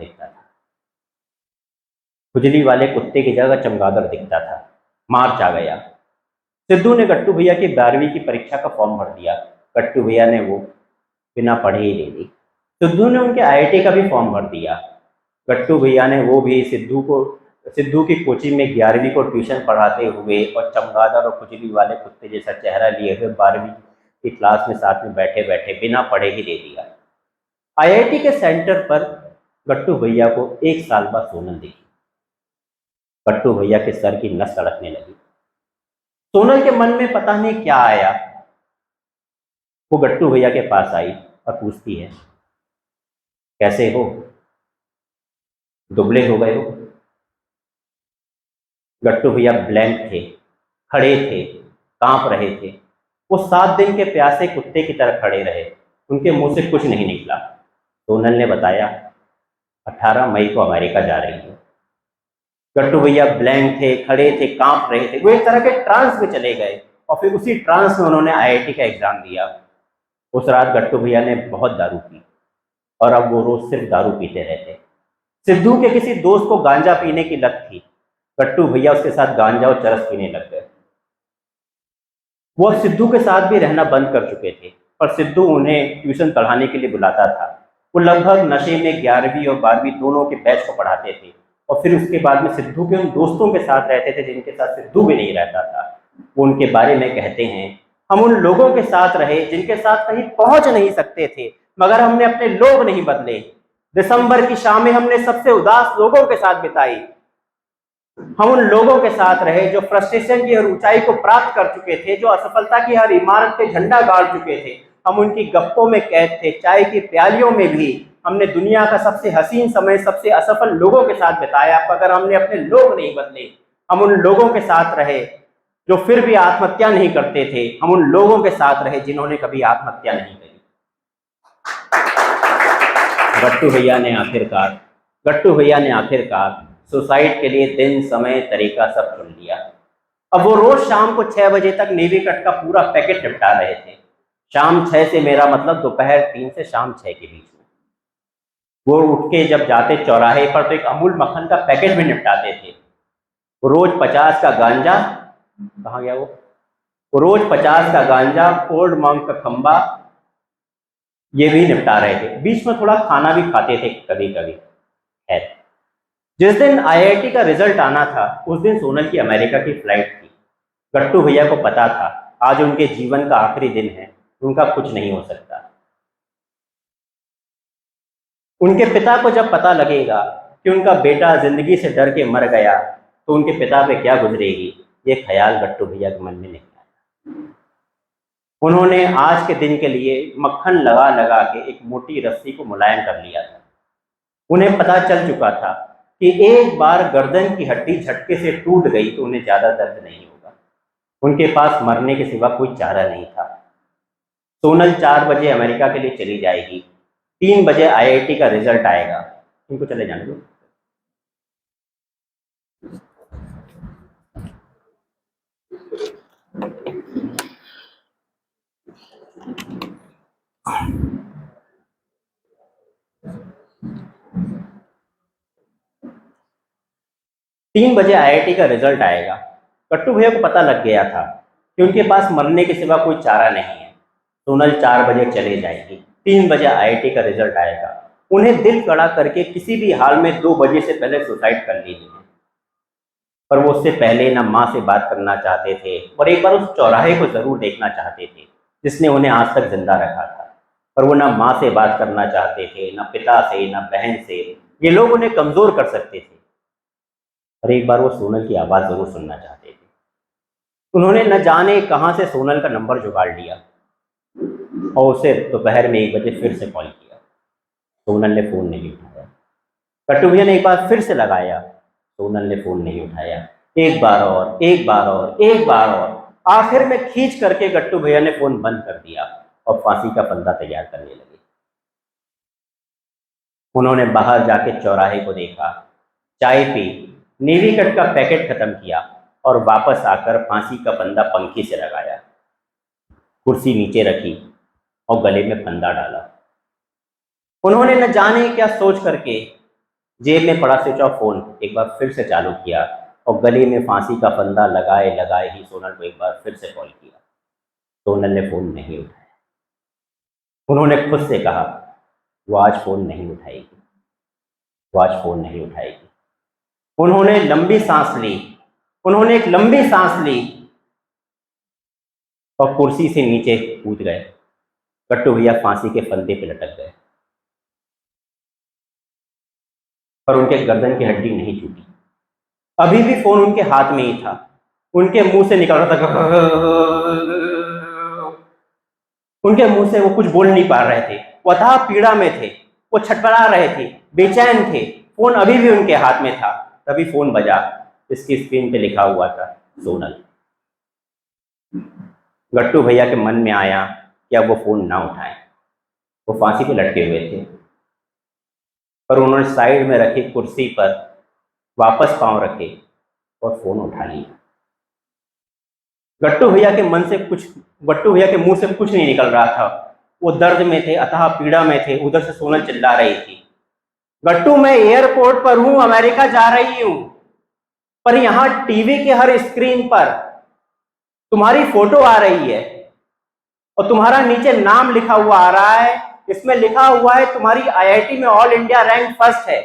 दिखता था। मार्च आ गया। सिद्धू ने गट्टू भैया की 12वीं की परीक्षा का फॉर्म भर दिया। गट्टू भैया ने वो बिना पढ़े ही दे दी। सिद्धू ने उनके IIT का भी फॉर्म भर दिया। गट्टू भैया ने वो भी सिद्धू की कोचिंग में 11वीं को ट्यूशन पढ़ाते हुए और चमगादड़ और खुजली वाले कुत्ते जैसा चेहरा लिए हुए 12वीं की क्लास में साथ में बैठे बैठे बिना पढ़े ही दे दिया। IIT के सेंटर पर गट्टू भैया को 1 साल बाद सोनल दिखी। गट्टू भैया के सर की नस तड़कने लगी। सोनल के मन में पता नहीं क्या आया। वो गट्टू भैया के पास आई और पूछती है, कैसे हो? दुबले हो गए हो? गट्टू भैया ब्लैंक थे, खड़े थे, कांप रहे थे। वो 7 दिन के प्यासे कुत्ते की तरह खड़े रहे। उनके मुंह से कुछ नहीं निकला। सोनल ने बताया, 18 मई को अमेरिका जा रही है। गट्टू भैया ब्लैंक थे, खड़े थे, कांप रहे थे। वो एक तरह के ट्रांस में चले गए और फिर उसी ट्रांस में उन्होंने IIT का एग्जाम दिया। उस रात गट्टू भैया ने बहुत दारू पी और अब वो रोज सिर्फ दारू पीते रहते। सिद्धू के किसी दोस्त को गांजा पीने की लत थी। गट्टू भैया उसके साथ गांजा और चरस पीने लग गए। वो अब सिद्धू के साथ भी रहना बंद कर चुके थे, पर सिद्धू उन्हें ट्यूशन पढ़ाने के लिए बुलाता था। वो लगभग नशे में 11वीं और 12वीं दोनों के बैच को पढ़ाते थे और फिर उसके बाद में सिद्धू के उन दोस्तों के साथ रहते थे जिनके साथ सिद्धू भी नहीं रहता था। वो उनके बारे में कहते हैं, हम उन लोगों के साथ रहे जिनके साथ कहीं पहुंच नहीं सकते थे, मगर हमने अपने लोग नहीं बदले। दिसंबर की शामें हमने सबसे उदास लोगों के साथ बिताई। हम उन लोगों के साथ रहे जो फ्रस्ट्रेशन की हर ऊंचाई को प्राप्त कर चुके थे, जो असफलता की हर इमारत पे झंडा गाड़ चुके थे। हम उनकी गप्पों में कैद थे, चाय की प्यालियों में भी। हमने दुनिया का सबसे हसीन समय सबसे असफल लोगों के साथ बिताया, मगर हमने अपने लोग नहीं बदले। हम उन लोगों के साथ रहे जो फिर भी आत्महत्या नहीं करते थे। हम उन लोगों के साथ रहे जिन्होंने कभी आत्महत्या नहीं करी। गट्टू भैया ने आखिरकार सुसाइड के लिए दिन, समय, तरीका सब चुन लिया। अब वो रोज शाम को 6 बजे तक नेवी कट का पूरा पैकेट निपटा रहे थे। शाम 6 से मेरा मतलब दोपहर 3 से शाम 6 के बीच में। वो उठ के जब जाते चौराहे पर तो एक अमूल मक्खन का पैकेट भी निपटाते थे। वो रोज 50 का गांजा, कहाँ गया वो रोज 50 का गांजा, ओल्ड मंक का खंबा, ये भी निपटा रहे थे। बीच में थोड़ा खाना भी खाते थे कभी कभी। है जिस दिन आईआईटी का रिजल्ट आना था उस दिन सोनल की अमेरिका की फ्लाइट थी। गट्टू भैया को पता था आज उनके जीवन का आखिरी दिन है, उनका कुछ नहीं हो सकता। उनके पिता को जब पता लगेगा कि उनका बेटा जिंदगी से डर के मर गया तो उनके पिता पे क्या गुजरेगी, ये ख्याल गट्टू भैया के मन में नहीं आया। उन्होंने आज के दिन के लिए मक्खन लगा लगा के एक मोटी रस्सी को मुलायम कर लिया था। उन्हें पता चल चुका था कि एक बार गर्दन की हड्डी झटके से टूट गई तो उन्हें ज्यादा दर्द नहीं होगा। उनके पास मरने के सिवा कोई चारा नहीं था। सोनल 4 बजे अमेरिका के लिए चली जाएगी, 3 बजे आईआईटी का रिजल्ट आएगा। इनको चले जाने दो। तीन बजे आईआईटी का रिजल्ट आएगा। गट्टू भैया को पता लग गया था कि उनके पास मरने के सिवा कोई चारा नहीं है। सोनल 4 बजे चले जाएगी, 3 बजे आईआईटी का रिजल्ट आएगा। उन्हें दिल कड़ा करके किसी भी हाल में 2 बजे से पहले सुसाइड कर लेनी है। पर वो उससे पहले ना माँ से बात करना चाहते थे और एक बार उस चौराहे को जरूर देखना चाहते थे जिसने उन्हें आज तक जिंदा रखा था। पर वो ना माँ से बात करना चाहते थे, ना पिता से, ना बहन से। ये लोग उन्हें कमजोर कर सकते थे। और एक बार वो सोनल की आवाज़ जरूर सुनना चाहते थे। उन्होंने न जाने कहाँ से सोनल का नंबर जुगाड़ लिया और उसे दोपहर में 1 बजे फिर से कॉल किया। सोनल ने फ़ोन नहीं उठाया। गट्टू भैया ने एक बार फिर से लगाया, सोनल ने फ़ोन नहीं उठाया। एक बार और, एक बार और, एक बार और। आखिर में खींच करके गट्टू भैया ने फ़ोन बंद कर दिया और फांसी का फंदा तैयार करने लगे। उन्होंने बाहर जाके चौराहे को देखा, चाय पी, नेवी कट का पैकेट खत्म किया और वापस आकर फांसी का फंदा पंखी से लगाया, कुर्सी नीचे रखी और गले में फंदा डाला। उन्होंने न जाने क्या सोच करके जेब में पड़ा स्विच ऑफ फोन एक बार फिर से चालू किया और गले में फांसी का फंदा लगाए लगाए ही सोनल को एक बार फिर से कॉल किया। सोनल ने फ़ोन नहीं उठाया। उन्होंने खुद से कहा वो आज फ़ोन नहीं उठाएगी, वो आज फ़ोन नहीं उठाएगी। उन्होंने लंबी सांस ली, उन्होंने एक लंबी सांस ली और कुर्सी से नीचे कूद गए। गट्टू भैया फांसी के फंदे पे लटक गए पर उनके गर्दन की हड्डी नहीं टूटी। अभी भी फोन उनके हाथ में ही था। उनके मुंह से निकल रहा था, उनके मुंह से वो कुछ बोल नहीं पा रहे थे। वो अथाह पीड़ा में थे, वो छटपटा रहे थे, बेचैन थे। फोन अभी भी उनके हाथ में था। तभी फोन बजा। इसकी स्क्रीन पे लिखा हुआ था सोनल। गट्टू भैया के मन में आया कि अब वो फोन ना उठाएं। वो फांसी पे लटके हुए थे पर उन्होंने साइड में रखी कुर्सी पर वापस पांव रखे और फोन उठा लिया। गट्टू भैया के मुंह से कुछ नहीं निकल रहा था। वो दर्द में थे, अथाह पीड़ा में थे। उधर से सोनल चिल्ला रही थी, गट्टू मैं एयरपोर्ट पर हूं, अमेरिका जा रही हूं, पर यहां टीवी के हर स्क्रीन पर तुम्हारी फोटो आ रही है और तुम्हारा नीचे नाम लिखा हुआ आ रहा है। इसमें लिखा हुआ है तुम्हारी आईआईटी में ऑल इंडिया रैंक फर्स्ट है।